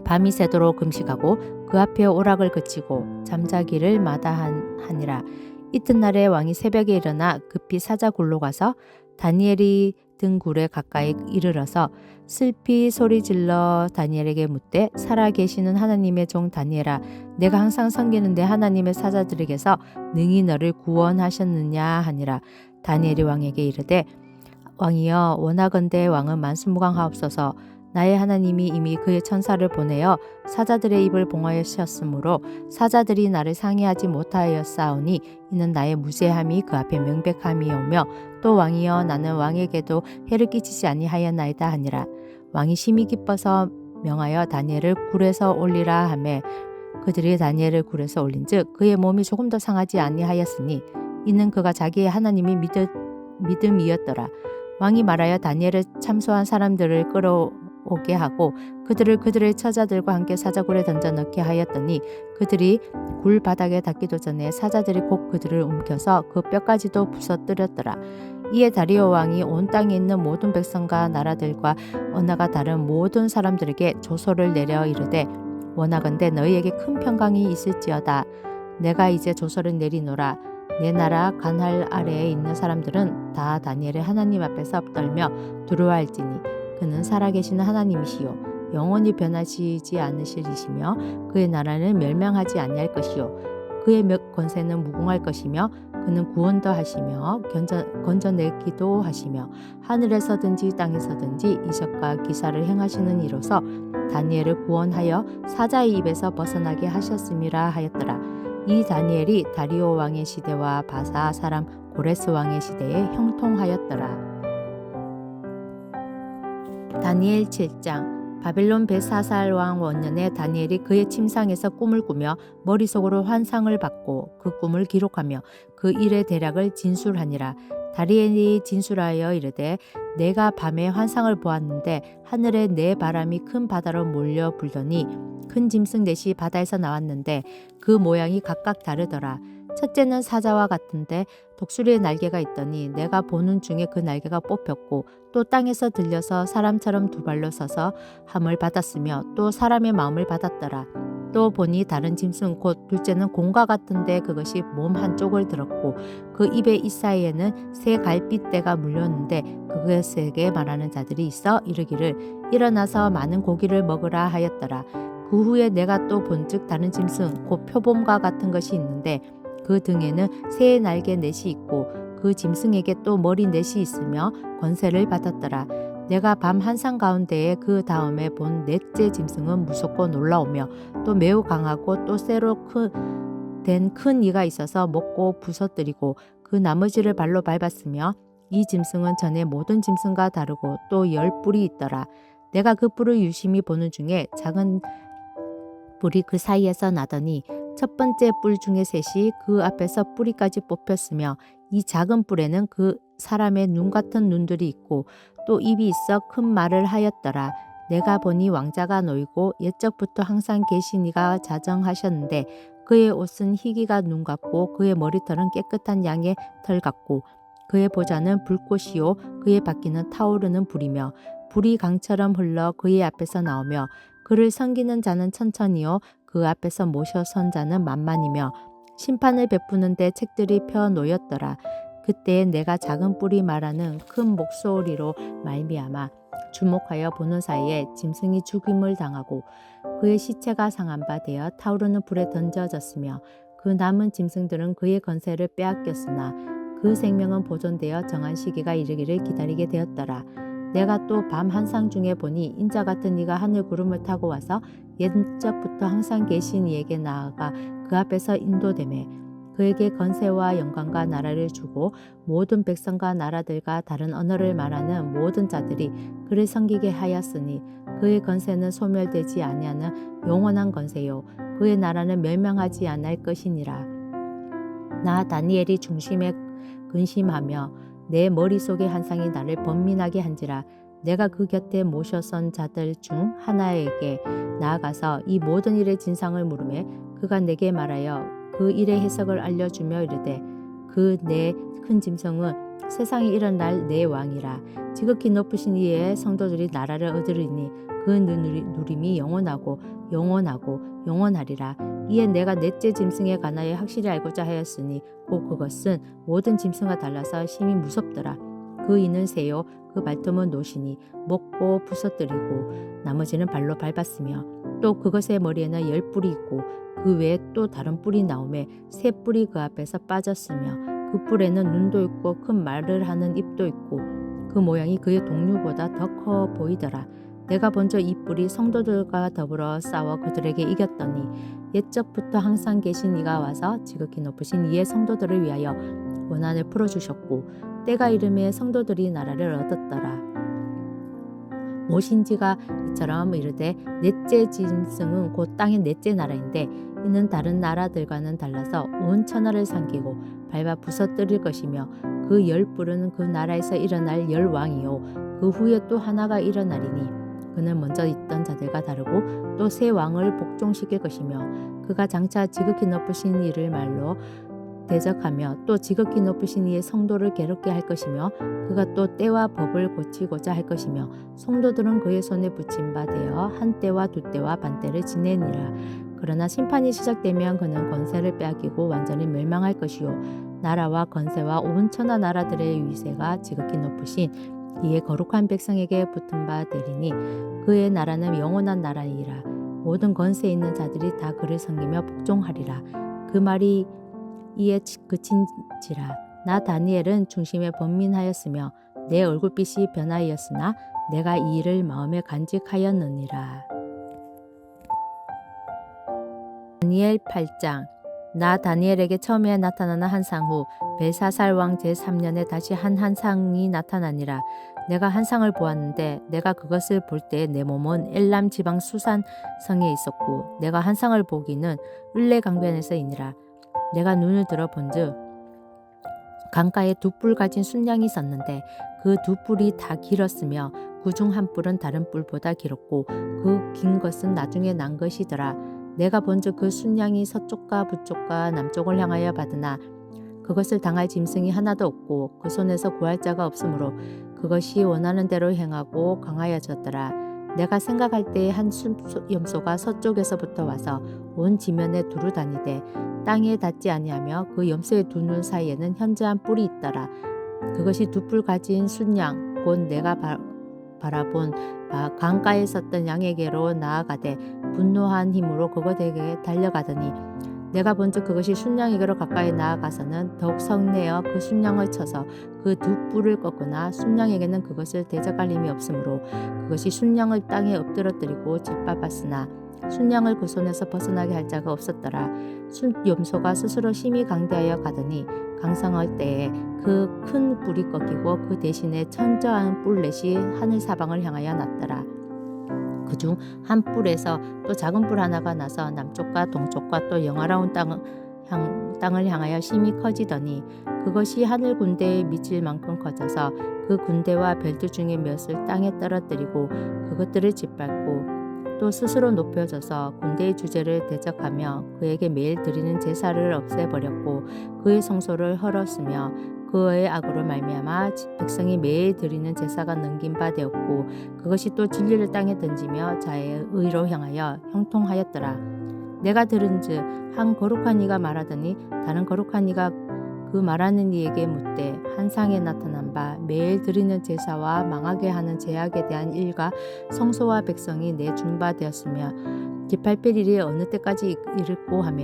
밤이 새도록 금식하고 그 앞에 오락을 그치고 잠자기를 마다하니라. 이튿날에 왕이 새벽에 일어나 급히 사자굴로 가서 다니엘이 든 굴에 가까이 이르러서 슬피 소리질러 다니엘에게 묻되 살아계시는 하나님의 종 다니엘아 내가 항상 섬기는 내 하나님의 사자들에게서 능히 너를 구원하셨느냐 하니라. 다니엘이 왕에게 이르되 왕이여 원하건대 왕은 만수무강하옵소서. 나의 하나님이 이미 그의 천사를 보내어 사자들의 입을 봉하셨으므로 사자들이 나를 상해하지 못하였사오니 이는 나의 무죄함이 그 앞에 명백함이오며 또 왕이여 나는 왕에게도 해를 끼치지 아니하였나이다 하니라. 왕이 심히 기뻐서 명하여 다니엘을 굴에서 올리라 하매 그들이 다니엘을 굴에서 올린즉 그의 몸이 조금 더 상하지 아니하였으니 이는 그가 자기의 하나님이 믿음이었더라. 왕이 말하여 다니엘을 참소한 사람들을 끌어오게 하고 그들을 그들의 처자들과 함께 사자굴에 던져 넣게 하였더니 그들이 굴 바닥에 닿기도 전에 사자들이 곧 그들을 움켜서 그 뼈까지도 부서뜨렸더라. 이에 다리오 왕이 온 땅에 있는 모든 백성과 나라들과 언어가 다른 모든 사람들에게 조소를 내려 이르되 원하건대 너희에게 큰 평강이 있을지어다. 내가 이제 조서를 내리노라. 내 나라 간할 아래에 있는 사람들은 다 다니엘의 하나님 앞에서 떨며 두려워할지니 그는 살아계시는 하나님이시요 영원히 변하시지 않으시리시며 그의 나라는 멸망하지 아니할 것이요 그의 권세는 무궁할 것이며 그는 구원도 하시며 건져내기도 하시며 하늘에서든지 땅에서든지 이적과 기사를 행하시는 이로서 다니엘을 구원하여 사자의 입에서 벗어나게 하셨음이라 하였더라. 이 다니엘이 다리오 왕의 시대와 바사 사람 고레스 왕의 시대에 형통하였더라. 다니엘 7장. 바벨론 벳사살 왕 원년에 다니엘이 그의 침상에서 꿈을 꾸며 머릿속으로 환상을 받고 그 꿈을 기록하며 그 일의 대략을 진술하니라. 다니엘이 진술하여 이르되 내가 밤에 환상을 보았는데 하늘에 네 바람이 큰 바다로 몰려 불더니 큰 짐승 넷이 바다에서 나왔는데 그 모양이 각각 다르더라. 첫째는 사자와 같은데 독수리의 날개가 있더니 내가 보는 중에 그 날개가 뽑혔고 또 땅에서 들려서 사람처럼 두 발로 서서 함을 받았으며 또 사람의 마음을 받았더라. 또 보니 다른 짐승 곧 둘째는 곰과 같은데 그것이 몸 한쪽을 들었고 그 입의 이사이에는 새 갈빗대가 물렸는데 그것에게 말하는 자들이 있어 이르기를 일어나서 많은 고기를 먹으라 하였더라. 그 후에 내가 또 본즉 다른 짐승 곧 표범과 같은 것이 있는데 그 등에는 새의 날개 넷이 있고 그 짐승에게 또 머리 넷이 있으며 권세를 받았더라. 내가 밤 한상 가운데에 그 다음에 본 넷째 짐승은 무섭고 놀라우며 또 매우 강하고 또 쇠로 된 큰 이가 있어서 먹고 부서뜨리고 그 나머지를 발로 밟았으며 이 짐승은 전에 모든 짐승과 다르고 또 10뿔이 있더라. 내가 그 뿔을 유심히 보는 중에 작은 뿔이 그 사이에서 나더니 첫 번째 뿔 중에 셋이 그 앞에서 뿌리까지 뽑혔으며 이 작은 뿔에는 그 사람의 눈 같은 눈들이 있고 또 입이 있어 큰 말을 하였더라. 내가 보니 왕자가 놓이고 옛적부터 항상 계신 이가 자정하셨는데 그의 옷은 희기가 눈 같고 그의 머리털은 깨끗한 양의 털 같고 그의 보좌는 불꽃이요 그의 바퀴는 타오르는 불이며 불이 강처럼 흘러 그의 앞에서 나오며 그를 섬기는 자는 천천히요 그 앞에서 모셔 선 자는 만만이며 심판을 베푸는데 책들이 펴 놓였더라. 그때 내가 작은 뿔이 말하는 큰 목소리로 말미암아 주목하여 보는 사이에 짐승이 죽임을 당하고 그의 시체가 상한 바 되어 타오르는 불에 던져졌으며 그 남은 짐승들은 그의 권세를 빼앗겼으나 그 생명은 보존되어 정한 시기가 이르기를 기다리게 되었더라. 내가 또 밤 한상 중에 보니 인자 같은 이가 하늘 구름을 타고 와서 옛적부터 항상 계신 이에게 나아가 그 앞에서 인도되매 그에게 건세와 영광과 나라를 주고 모든 백성과 나라들과 다른 언어를 말하는 모든 자들이 그를 섬기게 하였으니 그의 건세는 소멸되지 아니하는 영원한 건세요 그의 나라는 멸망하지 않을 것이니라. 나 다니엘이 중심에 근심하며 내 머릿속의 환상이 나를 번민하게 한지라. 내가 그 곁에 모셔선 자들 중 하나에게 나아가서 이 모든 일의 진상을 물으매 그가 내게 말하여 그 일의 해석을 알려주며 이르되 그 내 큰 짐승은 세상에 일어날 내 왕이라. 지극히 높으신 이의 성도들이 나라를 얻으리니 그 누림이 영원하고 영원하리라. 이에 내가 넷째 짐승에 관하여 확실히 알고자 하였으니 곧 그것은 모든 짐승과 달라서 심히 무섭더라. 그 이는 새요 그 발톱은 노시니 먹고 부서뜨리고 나머지는 발로 밟았으며 또 그것의 머리에는 10뿔이 있고 그 외에 또 다른 뿔이 나오매 새 뿔이 그 앞에서 빠졌으며 그 뿔에는 눈도 있고 큰 말을 하는 입도 있고 그 모양이 그의 동류보다 더 커 보이더라. 내가 먼저 이 뿔이 성도들과 더불어 싸워 그들에게 이겼더니 옛적부터 항상 계신 이가 와서 지극히 높으신 이의 성도들을 위하여 원한을 풀어주셨고 때가 이름에 성도들이 나라를 얻었더라. 모신지가 이처럼 이르되 넷째 짐승은 곧 땅의 넷째 나라인데 이는 다른 나라들과는 달라서 온 천하를 삼키고 밟아 부서뜨릴 것이며 그 10뿔은 그 나라에서 일어날 10왕이요 그 후에 또 하나가 일어나리니 그는 먼저 있던 자들과 다르고 또 새 왕을 복종시킬 것이며 그가 장차 지극히 높으신 이를 말로 대적하며 또 지극히 높으신 이의 성도를 괴롭게 할 것이며 그가 또 때와 법을 고치고자 할 것이며 성도들은 그의 손에 붙임 바 되어 한 때와 두 때와 반 때를 지내니라. 그러나 심판이 시작되면 그는 권세를 빼앗기고 완전히 멸망할 것이요 나라와 건세와 온 천하 나라들의 위세가 지극히 높으신 이의 거룩한 백성에게 붙은 바 되리니 그의 나라는 영원한 나라이라. 모든 권세 있는 자들이 다 그를 섬기며 복종하리라. 그 말이 이에 그친지라. 나 다니엘은 중심에 번민하였으며 내 얼굴빛이 변하였으나 내가 이 일을 마음에 간직하였느니라. 다니엘 8장. 나 다니엘에게 처음에 나타나는 한상 후 벨사살 왕 제3년에 다시 한 한상이 나타나니라. 내가 한상을 보았는데 내가 그것을 볼 때 내 몸은 엘람 지방 수산 성에 있었고 내가 한상을 보기는 을레 강변에서이니라. 내가 눈을 들어 본즉 강가에 두 뿔 가진 순양이 있었는데 그 두 뿔이 다 길었으며 그 중 한 뿔은 다른 뿔보다 길었고 그 긴 것은 나중에 난 것이더라. 내가 본즉 그 순양이 서쪽과 북쪽과 남쪽을 향하여 받으나 그것을 당할 짐승이 하나도 없고 그 손에서 구할 자가 없으므로 그것이 원하는 대로 행하고 강하여졌더라. 내가 생각할 때에 한 염소가 서쪽에서부터 와서 온 지면에 두루 다니되 땅에 닿지 아니하며 그 염소의 두 눈 사이에는 현저한 뿔이 있더라. 그것이 두 뿔 가진 순양 곧 내가 바라본 강가에 섰던 양에게로 나아가되 분노한 힘으로 그것에게 달려가더니 내가 본즉 그것이 순양에게로 가까이 나아가서는 더욱 성내어 그 순양을 쳐서 그 두 뿔을 꺾으나 순양에게는 그것을 대적할 힘이 없으므로 그것이 순양을 땅에 엎드러뜨리고 짓밟았으나 순양을 그 손에서 벗어나게 할 자가 없었더라. 염소가 스스로 심히 강대하여 가더니 강성할 때에 그 큰 뿔이 꺾이고 그 대신에 천저한 뿔넷이 하늘 사방을 향하여 났더라. 그중 한 뿔에서 또 작은 뿔 하나가 나서 남쪽과 동쪽과 또 영화로운 땅을 향하여 심히 커지더니 그것이 하늘 군대에 미칠 만큼 커져서 그 군대와 별들 중에 몇을 땅에 떨어뜨리고 그것들을 짓밟고 또 스스로 높여져서 군대의 주제를 대적하며 그에게 매일 드리는 제사를 없애버렸고 그의 성소를 헐었으며 그의 악으로 말미암아 백성이 매일 드리는 제사가 넘긴 바 되었고 그것이 또 진리를 땅에 던지며 자의 의로 향하여 형통하였더라. 내가 들은즉 한 거룩한 이가 말하더니 다른 거룩한 이가 그 말하는 이에게 묻되 한상에 나타난 바 매일 드리는 제사와 망하게 하는 제약에 대한 일과 성소와 백성이 내준 바 되었으며 기팔필 일이 어느 때까지 이르고 하며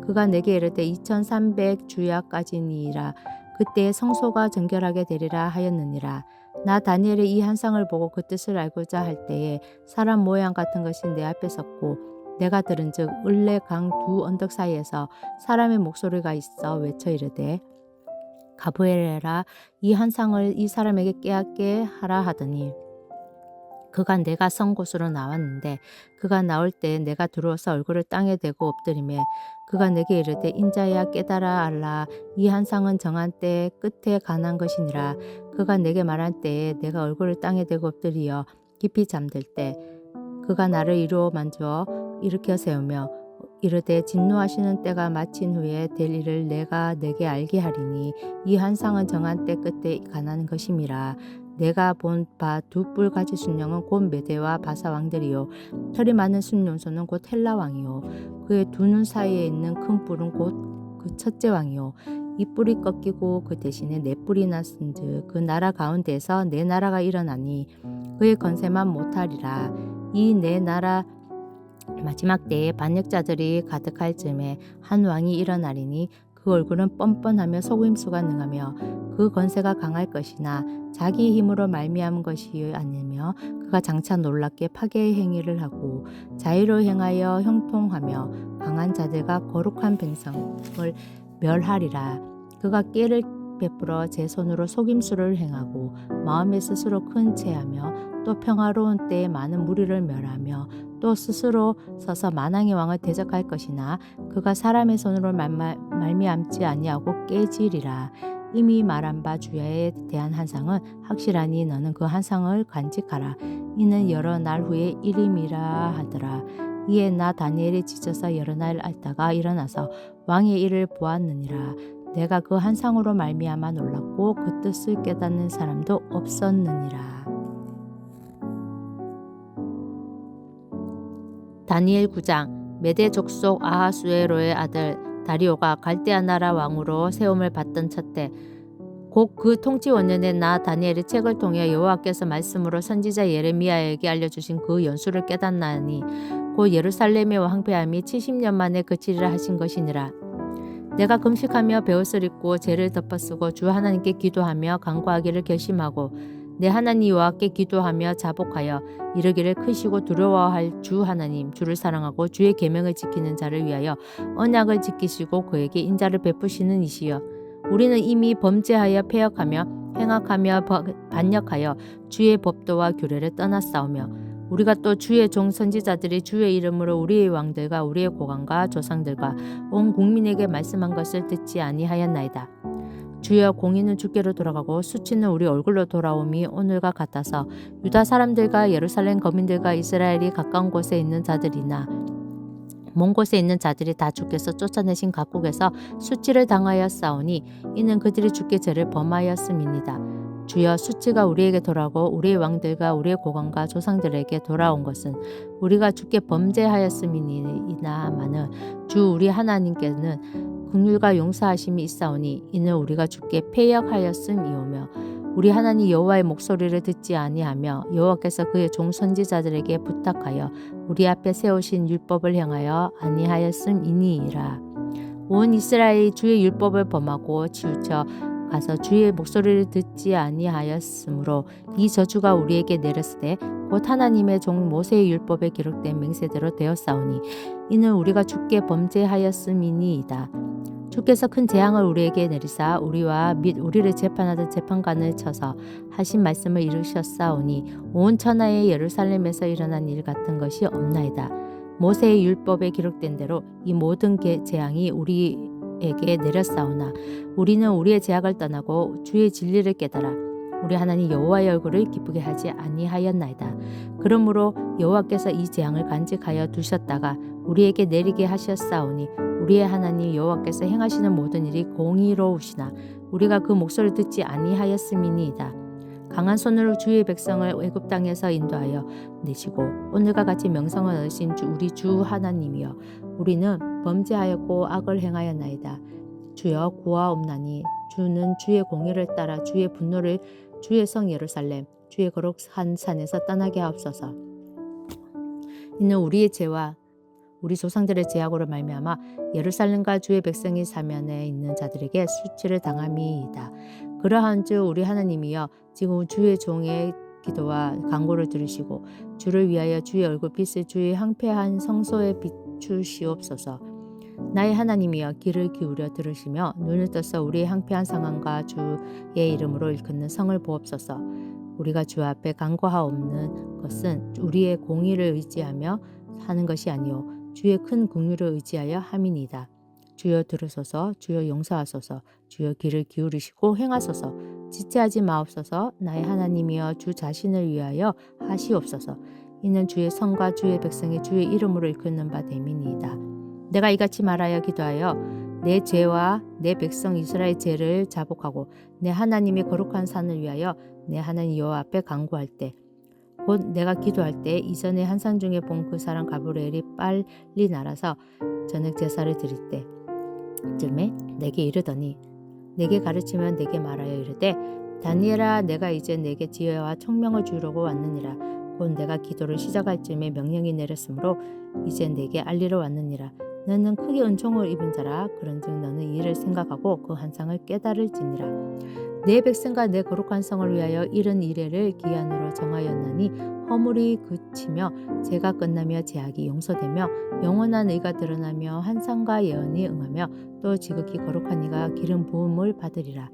그가 내게 이르되 2300 주야까지니라. 그때 성소가 정결하게 되리라 하였느니라. 나 다니엘의 이 한상을 보고 그 뜻을 알고자 할 때에 사람 모양 같은 것이 내 앞에 섰고 내가 들은즉 을레 강 두 언덕 사이에서 사람의 목소리가 있어 외쳐 이르되 가브리엘아 이 환상을 이 사람에게 깨닫게 하라 하더니 그가 내가 선 곳으로 나왔는데 그가 나올 때 내가 들어와서 얼굴을 땅에 대고 엎드리매 그가 내게 이르되 인자야 깨달아 알라 이 환상은 정한 때 끝에 관한 것이니라. 그가 내게 말한 때에 내가 얼굴을 땅에 대고 엎드리어 깊이 잠들 때 그가 나를 이루어 만져 일으켜 세우며 이르되 진노하시는 때가 마친 후에 될 일을 내가 내게 알게 하리니 이 환상은 정한 때 끝에 관한 것임이라. 내가 본 바 두 뿔 가지 순령은 곧 메대와 바사 왕들이요 털이 많은 순용소는 곧 헬라 왕이요 그의 두 눈 사이에 있는 큰 뿔은 곧 그 첫째 왕이요 이 뿔이 꺾이고 그 대신에 네 뿔이 났은즉 그 나라 가운데에서 네 나라가 일어나니 그의 건세만 못하리라. 이 네 나라 마지막 때에 반역자들이 가득할 즈음에 한 왕이 일어나리니 그 얼굴은 뻔뻔하며 속임수가 능하며 그 건세가 강할 것이나 자기 힘으로 말미암은 것이 아니며 그가 장차 놀랍게 파괴의 행위를 하고 자의로 행하여 형통하며 강한 자들과 거룩한 백성을 멸하리라. 그가 깨를 베풀어 제 손으로 속임수를 행하고 마음에 스스로 큰 체하며 또 평화로운 때에 많은 무리를 멸하며 또 스스로 서서 만왕의 왕을 대적할 것이나 그가 사람의 손으로 말미암지 아니하고 깨지리라. 이미 말한 바 주야에 대한 환상은 확실하니 너는 그 환상을 간직하라. 이는 여러 날 후의 일임이라 하더라. 이에 나 다니엘이 지쳐서 여러 날 앓다가 일어나서 왕의 일을 보았느니라. 내가 그 환상으로 말미암아 놀랐고 그 뜻을 깨닫는 사람도 없었느니라. 다니엘 9장. 메대 족속 아하수에로의 아들 다리오가 갈대아 나라 왕으로 세움을 받던 첫때 곧 그 통치 원년에 나 다니엘이 책을 통해 여호와께서 말씀으로 선지자 예레미야에게 알려주신 그 연수를 깨닫나니 곧 예루살렘의 황폐함이 70년 만에 그치리라 하신 것이니라. 내가 금식하며 베옷을 입고 죄를 덮어쓰고 주 하나님께 기도하며 간구하기를 결심하고 내 하나님 여호와께 기도하며 자복하여 이르기를 크시고 두려워할 주 하나님 주를 사랑하고 주의 계명을 지키는 자를 위하여 언약을 지키시고 그에게 인자를 베푸시는 이시여 우리는 이미 범죄하여 패역하며 행악하며 반역하여 주의 법도와 규례를 떠났사오며 우리가 또 주의 종 선지자들이 주의 이름으로 우리의 왕들과 우리의 고관과 조상들과 온 국민에게 말씀한 것을 듣지 아니하였나이다. 주여 공의는 주께로 돌아가고 수치는 우리 얼굴로 돌아옴이 오늘과 같아서 유다 사람들과 예루살렘 거민들과 이스라엘이 가까운 곳에 있는 자들이나 먼 곳에 있는 자들이 다 주께서 쫓아내신 각국에서 수치를 당하였사오니 이는 그들이 주께 죄를 범하였음이니이다. 주여 수치가 우리에게 돌아오고 우리의 왕들과 우리의 고관과 조상들에게 돌아온 것은 우리가 주께 범죄하였음이니이다마는 주 우리 하나님께는 긍휼과 용서하심이 있사오니 이는 우리가 주께 패역하였음이오며 우리 하나님 여호와의 목소리를 듣지 아니하며 여호와께서 그의 종 선지자들에게 부탁하여 우리 앞에 세우신 율법을 행하여 아니하였음이니이라. 온 이스라엘이 주의 율법을 범하고 치우쳐 가서 주의 목소리를 듣지 아니하였으므로 이 저주가 우리에게 내렸으되 곧 하나님의 종 모세의 율법에 기록된 맹세대로 되었사오니 이는 우리가 주께 범죄하였음이니이다. 주께서 큰 재앙을 우리에게 내리사 우리와 및 우리를 재판하던 재판관을 쳐서 하신 말씀을 이루셨사오니 온 천하의 예루살렘에서 일어난 일 같은 것이 없나이다. 모세의 율법에 기록된 대로 이 모든 재앙이 우리에게 내렸사오나 우리는 우리의 죄악을 떠나고 주의 진리를 깨달아 우리 하나님 여호와의 얼굴을 기쁘게 하지 아니하였나이다. 그러므로 여호와께서 이 재앙을 간직하여 두셨다가 우리에게 내리게 하셨사오니 우리의 하나님 여호와께서 행하시는 모든 일이 공의로우시나 우리가 그 목소리를 듣지 아니하였음이니이다. 강한 손으로 주의 백성을 애굽 땅에서 인도하여 내시고 오늘과 같이 명성을 얻으신 우리 주 하나님이여 우리는 범죄하였고 악을 행하였나이다. 주여 구하옵나니 주는 주의 공의를 따라 주의 분노를 주의 성 예루살렘 주의 거룩한 산에서 떠나게 하옵소서. 이는 우리의 죄와 우리 조상들의 죄악으로 말미암아 예루살렘과 주의 백성이 사면에 있는 자들에게 수치를 당함이이다. 그러한즉 우리 하나님이여 지금 주의 종에게 기도와 간구를 들으시고 주를 위하여 주의 얼굴빛을 주의 황폐한 성소에 비추시옵소서. 나의 하나님이여 귀를 기울여 들으시며 눈을 떠서 우리의 황폐한 상황과 주의 이름으로 일컫는 성을 보옵소서. 우리가 주 앞에 간구하옵는 것은 우리의 공의를 의지하며 하는 것이 아니요 주의 큰 긍휼을 의지하여 함이니이다. 주여 들으소서. 주여 용서하소서. 주여 귀를 기울이시고 행하소서. 지체하지 마옵소서. 나의 하나님이여 주 자신을 위하여 하시옵소서. 이는 주의 성과 주의 백성이 주의 이름으로 일컫는 바 됨이니이다. 내가 이같이 말하여 기도하여 내 죄와 내 백성 이스라엘 죄를 자복하고 내 하나님의 거룩한 산을 위하여 내 하나님 여호와 앞에 간구할 때 곧 내가 기도할 때 이전에 환상 중에 본 그 사람 가브리엘이 빨리 날아서 저녁 제사를 드릴 때쯤에 내게 이르더니 내게 가르치면 내게 말하여 이르되 다니엘아 내가 이제 내게 지혜와 청명을 주려고 왔느니라. 곧 내가 기도를 시작할 즈음에 명령이 내렸으므로 이제 내게 알리러 왔느니라. 너는 크게 은총을 입은 자라. 그런즉 너는 이 일을 생각하고 그 환상을 깨달을지니라. 내 백성과 내 거룩한 성을 위하여 이른 이래를 기한으로 정하였나니 허물이 그치며 죄가 끝나며 죄악이 용서되며 영원한 의가 드러나며 환상과 예언이 응하며 또 지극히 거룩한 이가 기름 부음을 받으리라.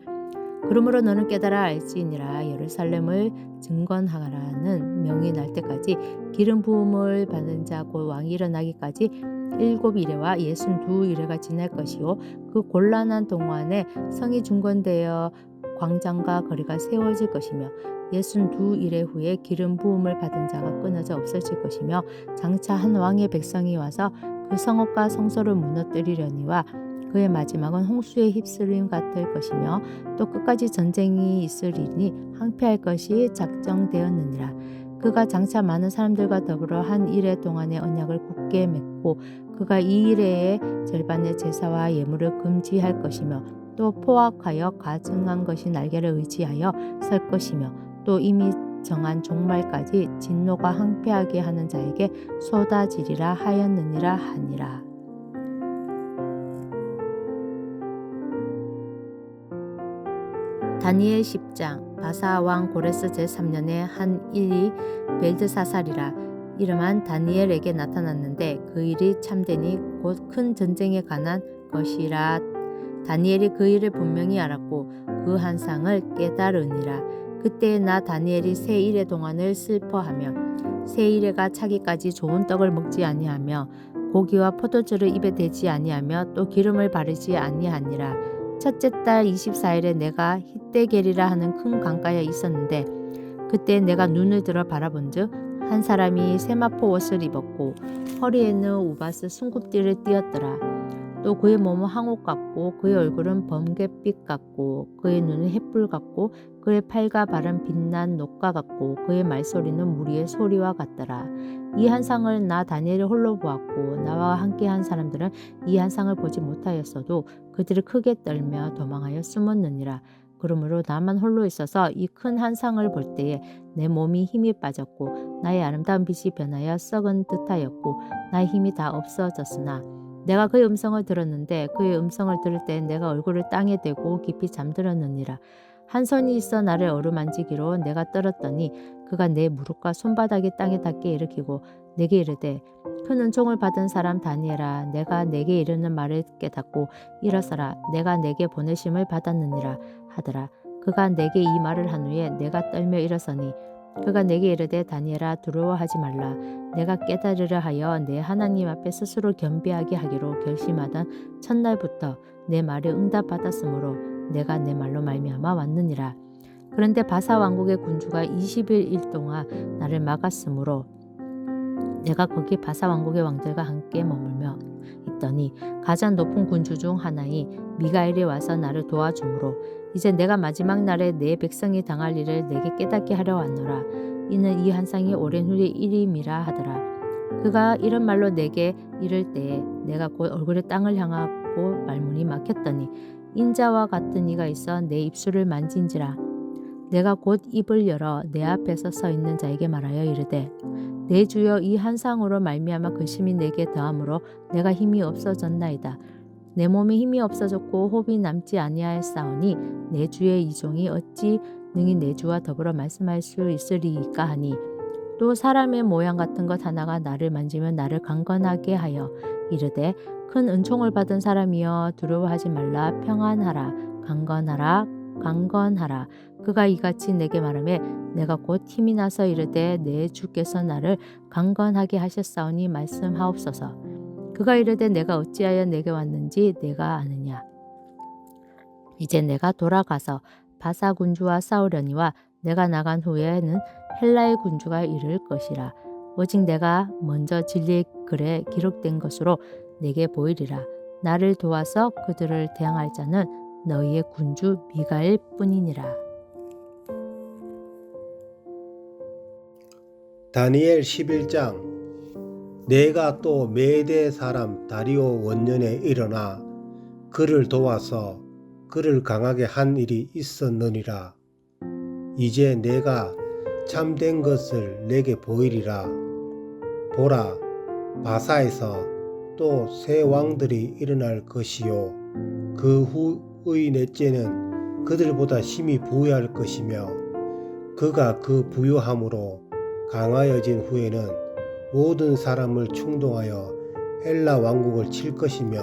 그러므로 너는 깨달아 알지니라. 예루살렘을 증건하라는 명이 날 때까지 기름 부음을 받은 자 곧 왕이 일어나기까지 7이레와 62이레가 지날 것이요 그 곤란한 동안에 성이 중건되어 광장과 거리가 세워질 것이며 62이레 후에 기름 부음을 받은 자가 끊어져 없어질 것이며 장차 한 왕의 백성이 와서 그 성읍과 성소를 무너뜨리려니와 그의 마지막은 홍수에 휩쓸림 같을 것이며 또 끝까지 전쟁이 있으리니 항폐할 것이 작정되었느니라. 그가 장차 많은 사람들과 더불어 한 이레 동안의 언약을 굳게 맺고 그가 이 이레의 절반의 제사와 예물을 금지할 것이며 또 포악하여 가증한 것이 날개를 의지하여 설 것이며 또 이미 정한 종말까지 진노가 항폐하게 하는 자에게 쏟아지리라 하였느니라 하니라. 다니엘 10장. 바사 왕 고레스 제3년에 한 일이 벨드사살이라 이름한 다니엘에게 나타났는데 그 일이 참되니 곧 큰 전쟁에 관한 것이라. 다니엘이 그 일을 분명히 알았고 그 한상을 깨달으니라. 그때에 나 다니엘이 세 일의 동안을 슬퍼하며 세 일에가 차기까지 좋은 떡을 먹지 아니하며 고기와 포도주를 입에 대지 아니하며 또 기름을 바르지 아니하니라. 첫째 달 24일에 내가 히데겔이라 하는 큰 강가에 있었는데 그때 내가 눈을 들어 바라본즉 한 사람이 세마포 옷을 입었고 허리에는 우바스 순굽띠를 띠었더라. 또 그의 몸은 황옥 같고 그의 얼굴은 번갯빛 같고 그의 눈은 햇불 같고 그의 팔과 발은 빛난 녹과 같고 그의 말소리는 무리의 소리와 같더라. 이 한상을 나 다니엘이 홀로 보았고 나와 함께한 사람들은 이 한상을 보지 못하였어도 그들이 크게 떨며 도망하여 숨었느니라. 그러므로 나만 홀로 있어서 이 큰 한상을 볼 때에 내 몸이 힘이 빠졌고 나의 아름다운 빛이 변하여 썩은 듯하였고 나의 힘이 다 없어졌으나 내가 그의 음성을 들었는데 그의 음성을 들을 때 내가 얼굴을 땅에 대고 깊이 잠들었느니라. 한 손이 있어 나를 어루만지기로 내가 떨었더니 그가 내 무릎과 손바닥이 땅에 닿게 일으키고 내게 이르되 큰 은총을 받은 사람 다니엘아 내가 내게 이르는 말을 깨닫고 일어서라 내가 내게 보내심을 받았느니라 하더라. 그가 내게 이 말을 한 후에 내가 떨며 일어서니 그가 내게 이르되 다니엘아 두려워하지 말라. 내가 깨달으려 하여 내 하나님 앞에 스스로 겸비하게 하기로 결심하던 첫날부터 내 말에 응답받았으므로 내가 내 말로 말미암아 왔느니라. 그런데 바사 왕국의 군주가 20일 동안 나를 막았으므로 내가 거기 바사 왕국의 왕들과 함께 머물며 있더니 가장 높은 군주 중 하나인 미가엘이 와서 나를 도와주므로 이제 내가 마지막 날에 내 백성이 당할 일을 내게 깨닫게 하려 왔노라. 이는 이 한상이 오랜 후의 일임이라 하더라. 그가 이런 말로 내게 이를 때에 내가 곧 얼굴에 땅을 향하고 말문이 막혔더니 인자와 같은 이가 있어 내 입술을 만진지라. 내가 곧 입을 열어 내 앞에서 서 있는 자에게 말하여 이르되 내 주여 이 한상으로 말미암아 근심이 내게 더함으로 내가 힘이 없어졌나이다. 내 몸에 힘이 없어졌고 호흡이 남지 아니하였사오니 내 주의 이종이 어찌 능히 내 주와 더불어 말씀할 수 있으리이까 하니 또 사람의 모양 같은 것 하나가 나를 만지면 나를 강건하게 하여 이르되 큰 은총을 받은 사람이여 두려워하지 말라 평안하라 강건하라 강건하라 그가 이같이 내게 말하며 내가 곧 힘이 나서 이르되 내 주께서 나를 강건하게 하셨사오니 말씀하옵소서. 그가 이르되 내가 어찌하여 내게 왔는지 내가 아느냐. 이제 내가 돌아가서 바사 군주와 싸우려니와 내가 나간 후에는 헬라의 군주가 이를 것이라. 오직 내가 먼저 진리의 글에 기록된 것으로 내게 보이리라. 나를 도와서 그들을 대항할 자는 너희의 군주 미가엘 뿐이니라.
다니엘 11장. 내가 또 메대 사람 다리오 원년에 일어나 그를 도와서 그를 강하게 한 일이 있었느니라. 이제 내가 참된 것을 내게 보이리라. 보라, 바사에서 또 새 왕들이 일어날 것이요 그 후의 넷째는 그들보다 심히 부유할 것이며 그가 그 부유함으로 강하여진 후에는 모든 사람을 충동하여 헬라 왕국을 칠 것이며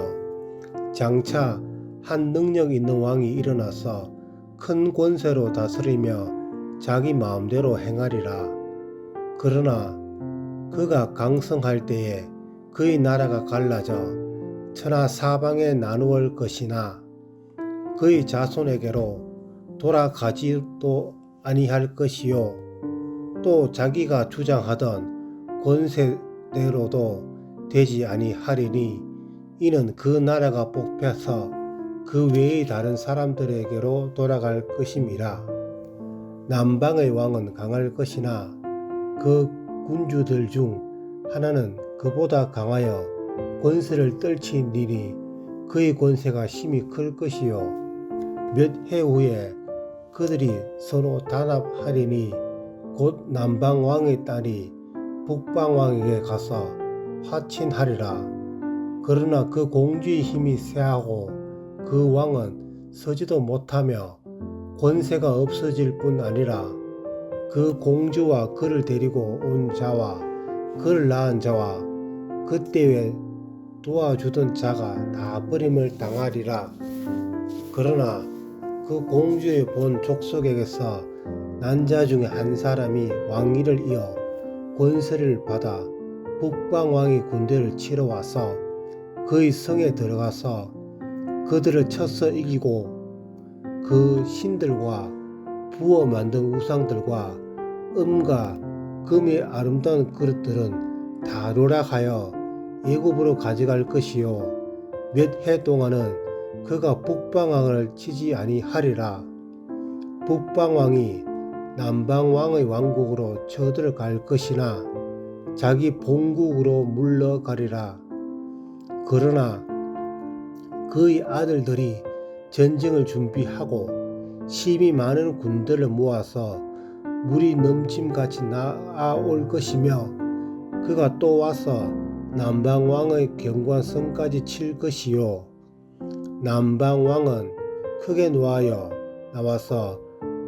장차 한 능력 있는 왕이 일어나서 큰 권세로 다스리며 자기 마음대로 행하리라. 그러나 그가 강성할 때에 그의 나라가 갈라져 천하 사방에 나누을 것이나 그의 자손에게로 돌아가지도 아니할 것이요 또 자기가 주장하던 권세대로도 되지 아니하리니 이는 그 나라가 뽑혀서 그 외의 다른 사람들에게로 돌아갈 것임이라. 남방의 왕은 강할 것이나 그 군주들 중 하나는 그보다 강하여 권세를 떨치니니 그의 권세가 심히 클 것이요 몇 해 후에 그들이 서로 단합하리니 곧 남방 왕의 딸이 북방 왕에게 가서 화친하리라. 그러나 그 공주의 힘이 쇠하고 그 왕은 서지도 못하며 권세가 없어질 뿐 아니라 그 공주와 그를 데리고 온 자와 그를 낳은 자와 그때에 도와주던 자가 다 버림을 당하리라. 그러나 그 공주의 본 족속에게서 난 자 중에 한 사람이 왕위를 이어 권세를 받아 북방 왕의 군대를 치러 와서 그의 성에 들어가서 그들을 쳐서 이기고 그 신들과 부어 만든 우상들과 음과 금의 아름다운 그릇들은 다 누락하여 애굽으로 가져갈 것이요 몇 해 동안은 그가 북방왕을 치지 아니하리라. 북방왕이 남방왕의 왕국으로 쳐들어갈 것이나 자기 본국으로 물러가리라. 그러나 그의 아들들이 전쟁을 준비하고 심히 많은 군대를 모아서 물이 넘침같이 나아올 것이며 그가 또 와서 남방왕의 경관성까지 칠 것이요 남방왕은 크게 노하여 나와서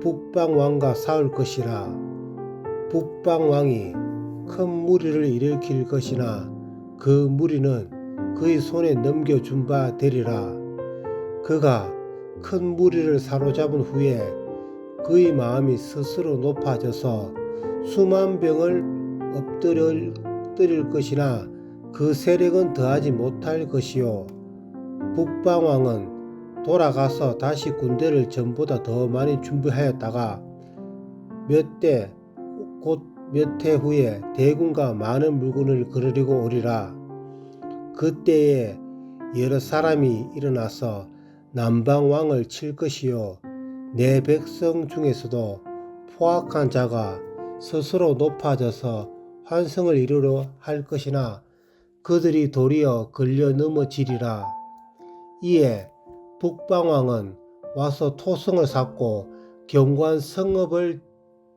북방왕과 싸울 것이라. 북방왕이 큰 무리를 일으킬 것이나 그 무리는 그의 손에 넘겨준 바 되리라. 그가 큰 무리를 사로잡은 후에 그의 마음이 스스로 높아져서 수만 병을 엎드릴 것이나 그 세력은 더하지 못할 것이요 북방왕은 돌아가서 다시 군대를 전보다 더 많이 준비하였다가 곧 몇 해 후에 대군과 많은 물건을 거느리고 오리라. 그때에 여러 사람이 일어나서 남방왕을 칠 것이요 내 백성 중에서도 포악한 자가 스스로 높아져서 환성을 이루려 할 것이나 그들이 도리어 걸려 넘어지리라. 이에 북방왕은 와서 토성을 쌓고 경관 성읍을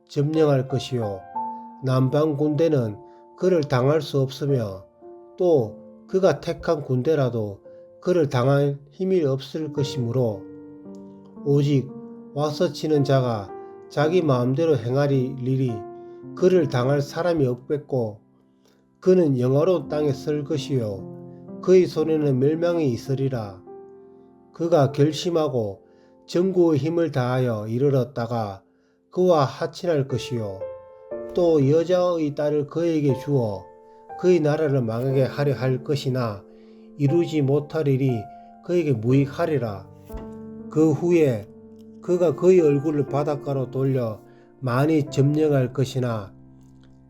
점령할 것이요 남방 군대는 그를 당할 수 없으며 또 그가 택한 군대라도 그를 당할 힘이 없을 것이므로 오직 와서 치는 자가 자기 마음대로 행하리 일이 그를 당할 사람이 없겠고 그는 영화로운 땅에 설 것이요 그의 손에는 멸망이 있으리라. 그가 결심하고 전구의 힘을 다하여 이르렀다가 그와 하친할 것이요 또 여자의 딸을 그에게 주어 그의 나라를 망하게 하려 할 것이나 이루지 못할 일이 그에게 무익하리라. 그 후에 그가 그의 얼굴을 바닷가로 돌려 많이 점령할 것이나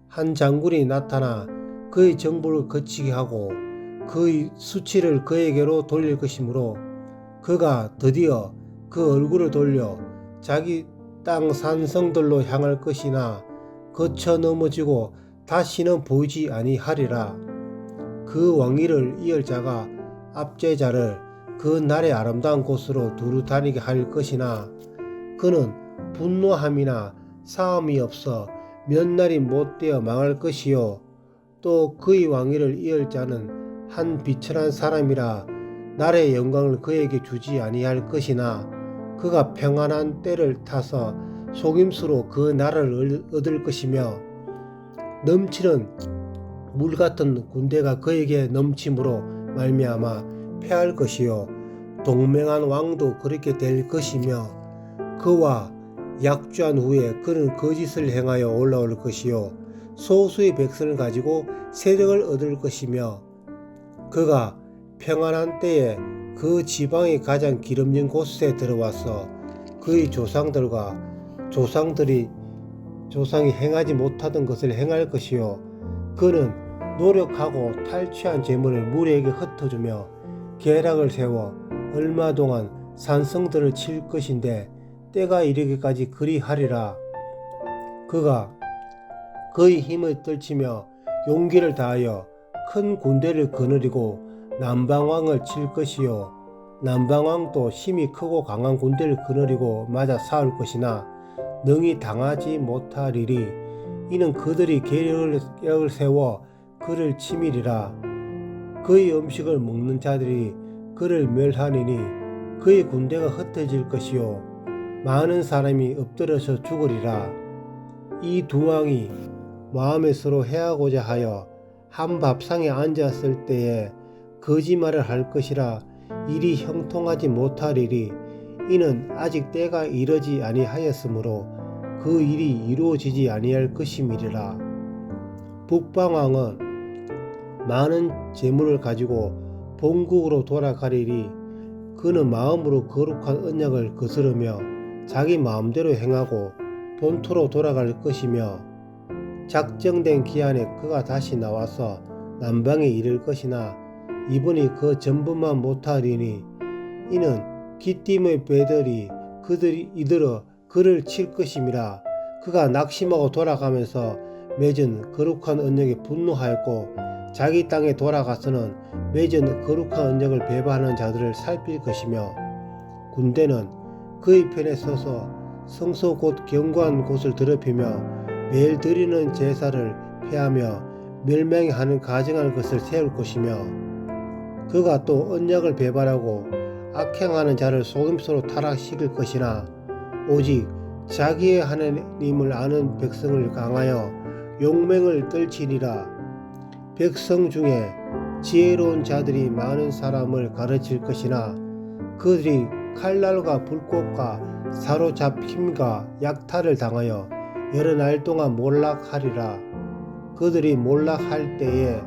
한 장군이 나타나 그의 정부를 거치게 하고 그의 수치를 그에게로 돌릴 것이므로 그가 드디어 그 얼굴을 돌려 자기 땅 산성들로 향할 것이나 거쳐 넘어지고 다시는 보이지 아니하리라. 그 왕위를 이을 자가 압제자를 그 날의 아름다운 곳으로 두루 다니게 할 것이나 그는 분노함이나 싸움이 없어 몇 날이 못되어 망할 것이요 또 그의 왕위를 이을 자는 한 비천한 사람이라 날의 영광을 그에게 주지 아니할 것이나 그가 평안한 때를 타서 속임수로 그 나라를 얻을 것이며 넘치는 물 같은 군대가 그에게 넘침으로 말미암아 패할 것이요 동맹한 왕도 그렇게 될 것이며 그와 약주한 후에 그는 거짓을 행하여 올라올 것이요 소수의 백성을 가지고 세력을 얻을 것이며 그가 평안한 때에 그 지방의 가장 기름진 곳에 들어와서 그의 조상이 행하지 못하던 것을 행할 것이요 그는 노력하고 탈취한 재물을 무리에게 흩어주며 계략을 세워 얼마 동안 산성들을 칠 것인데 때가 이르기까지 그리하리라. 그가 그의 힘을 떨치며 용기를 다하여 큰 군대를 거느리고 남방왕을 칠 것이요 남방왕도 힘이 크고 강한 군대를 거느리고 맞아 싸울 것이나 능히 당하지 못하리리. 이는 그들이 계략을 세워 그를 치밀이라. 그의 음식을 먹는 자들이 그를 멸하니니 그의 군대가 흩어질 것이요 많은 사람이 엎드려서 죽으리라. 이 두 왕이 마음에 서로 해하고자 하여 한 밥상에 앉았을 때에 거짓말을 할 것이라 일이 형통하지 못하리리. 이는 아직 때가 이르지 아니하였으므로 그 일이 이루어지지 아니할 것임이리라. 북방왕은 많은 재물을 가지고 본국으로 돌아가리니 그는 마음으로 거룩한 언약을 거스르며 자기 마음대로 행하고 본토로 돌아갈 것이며 작정된 기한에 그가 다시 나와서 남방에 이를 것이나 이번이 그 전부만 못하리니 이는 기띔의 배들이 이들어 그를 칠 것임이라. 그가 낙심하고 돌아가면서 맺은 거룩한 언약에 분노하였고 자기 땅에 돌아가서는 맺은 거룩한 언약을 배반하는 자들을 살필 것이며 군대는 그의 편에 서서 성소 곧 견고한 곳을 더럽히며 매일 드리는 제사를 폐하며 멸망이 하는 가증할 것을 세울 것이며 그가 또 언약을 배반하고 악행하는 자를 속임수로 타락시킬 것이나 오직 자기의 하나님을 아는 백성을 강하여 용맹을 떨치리라. 백성 중에 지혜로운 자들이 많은 사람을 가르칠 것이나 그들이 칼날과 불꽃과 사로잡힘과 약탈을 당하여 여러 날 동안 몰락하리라. 그들이 몰락할 때에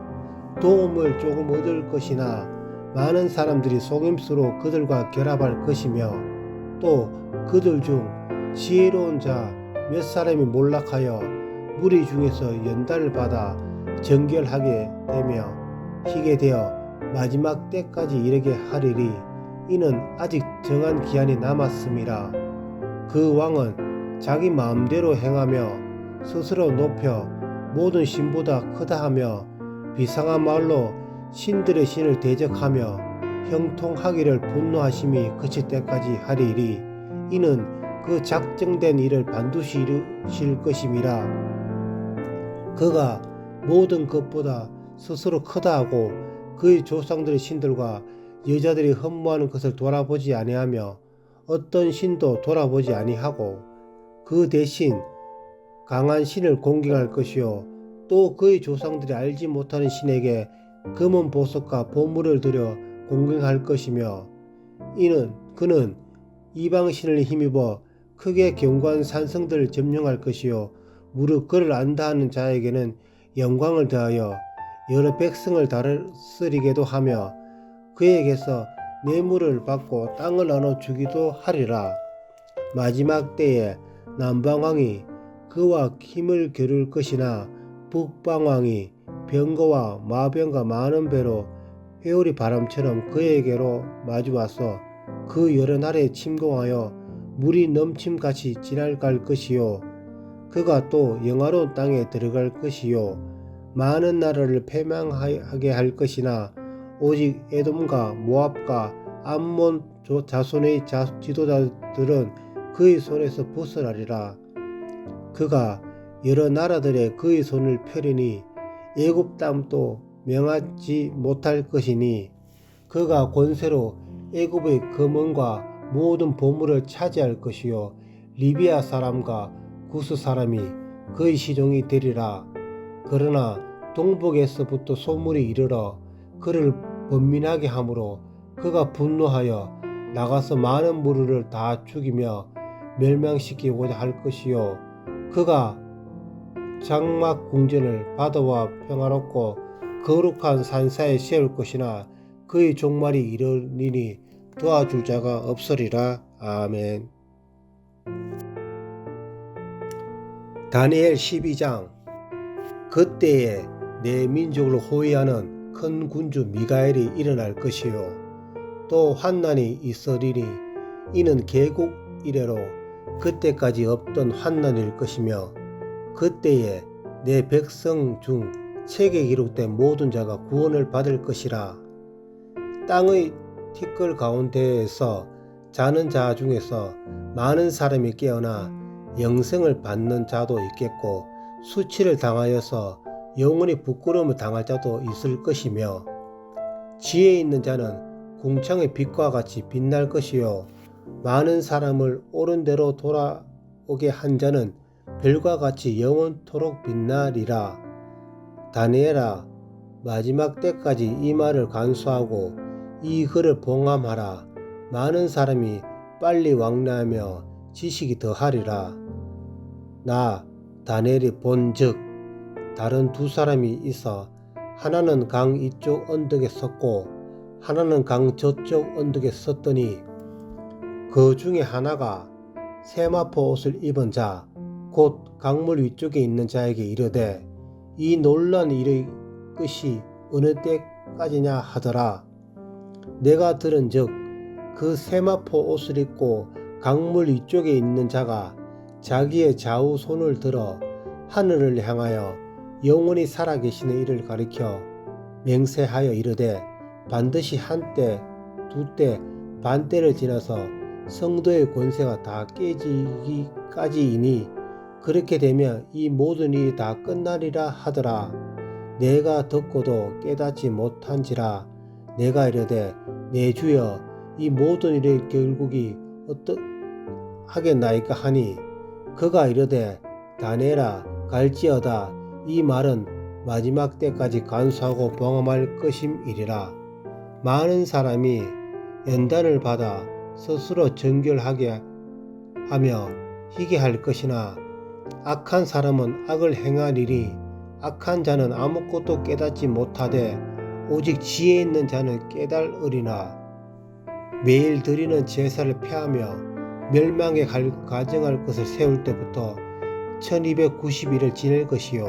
도움을 조금 얻을 것이나 많은 사람들이 속임수로 그들과 결합할 것이며 또 그들 중 지혜로운 자 몇 사람이 몰락하여 무리 중에서 연단을 받아 정결하게 되며 희게 되어 마지막 때까지 이르게 하리리. 이는 아직 정한 기한이 남았음이라. 그 왕은 자기 마음대로 행하며 스스로 높여 모든 신보다 크다 하며 비상한 말로 신들의 신을 대적하며 형통하기를 분노하심이 그칠 때까지 하리리. 이는 그 작정된 일을 반드시 이루실 것임이라. 그가 모든 것보다 스스로 크다 하고 그의 조상들의 신들과 여자들이 흠모하는 것을 돌아보지 아니하며 어떤 신도 돌아보지 아니하고 그 대신 강한 신을 공경할 것이요 또 그의 조상들이 알지 못하는 신에게 금은 보석과 보물을 들여 공경할 것이며 그는 이방신을 힘입어 크게 견고한 산성들을 점령할 것이요 무릇 그를 안다 하는 자에게는 영광을 더하여 여러 백성을 다스리게도 하며 그에게서 뇌물을 받고 땅을 나눠주기도 하리라. 마지막 때에 남방왕이 그와 힘을 겨룰 것이나 북방왕이 병거와 마병과 많은 배로 회오리 바람처럼 그에게로 마주와서 그 여러 나라에 침공하여 물이 넘침같이 지나갈 것이요 그가 또 영화로운 땅에 들어갈 것이요 많은 나라를 패망하게 할 것이나 오직 에돔과 모압과 암몬 자손의 지도자들은 그의 손에서 벗어나리라. 그가 여러 나라들의 그의 손을 펴리니 애굽 땅도 명하지 못할 것이니 그가 권세로 애굽의 금은과 모든 보물을 차지할 것이요 리비아 사람과 구스 사람이 그의 시종이 되리라. 그러나 동북에서부터 소문이 이르러 그를 번민하게 하므로 그가 분노하여 나가서 많은 무리를 다 죽이며 멸망시키고자 할 것이요 그가 장막 궁전을 바다와 평화롭고 거룩한 산사에 세울 것이나 그의 종말이 이르리니 도와줄 자가 없으리라. 아멘. 다니엘 12장. 그때에 내 민족을 호위하는 큰 군주 미가엘이 일어날 것이요 또 환난이 있으리니 이는 개국 이래로 그때까지 없던 환난일 것이며 그때에 내 백성 중 책에 기록된 모든 자가 구원을 받을 것이라. 땅의 티끌 가운데에서 자는 자 중에서 많은 사람이 깨어나 영생을 받는 자도 있겠고 수치를 당하여서 영원히 부끄러움을 당할 자도 있을 것이며 지혜 있는 자는 궁창의 빛과 같이 빛날 것이요 많은 사람을 옳은 대로 돌아오게 한 자는 별과 같이 영원토록 빛나리라. 다니엘아, 마지막 때까지 이 말을 간수하고 이 글을 봉함하라. 많은 사람이 빨리 왕래하며 지식이 더하리라. 나 다니엘이 본즉 다른 두 사람이 있어 하나는 강 이쪽 언덕에 섰고 하나는 강 저쪽 언덕에 섰더니 그 중에 하나가 세마포 옷을 입은 자 곧 강물 위쪽에 있는 자에게 이르되 이 놀란 일의 끝이 어느 때까지냐 하더라. 내가 들은즉 그 세마포 옷을 입고 강물 위쪽에 있는 자가 자기의 좌우 손을 들어 하늘을 향하여 영원히 살아계시는 이를 가리켜 맹세하여 이르되 반드시 한때 두때 반때를 지나서 성도의 권세가 다 깨지기까지이니 그렇게 되면 이 모든 일이 다 끝나리라 하더라. 내가 듣고도 깨닫지 못한지라. 내가 이르되 내 주여 이 모든 일의 결국이 어떠하겠나이까 하니 그가 이르되 다니엘아 갈지어다 이 말은 마지막 때까지 간수하고 봉함할 것임이리라. 많은 사람이 연단을 받아 스스로 정결하게 하며 희게 할 것이나 악한 사람은 악을 행하리니 악한 자는 아무것도 깨닫지 못하되 오직 지혜 있는 자는 깨달으리나. 매일 드리는 제사를 폐하며 멸망에 가정할 것을 세울 때부터 1290일을 지낼 것이요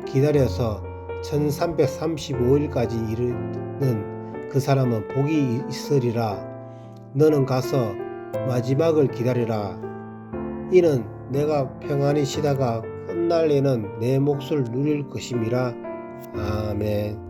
기다려서 1335일까지 이르는 그 사람은 복이 있으리라. 너는 가서 마지막을 기다리라. 이는 내가 평안히 쉬다가 끝날에는 내 몫을 누릴 것임이라. 아멘.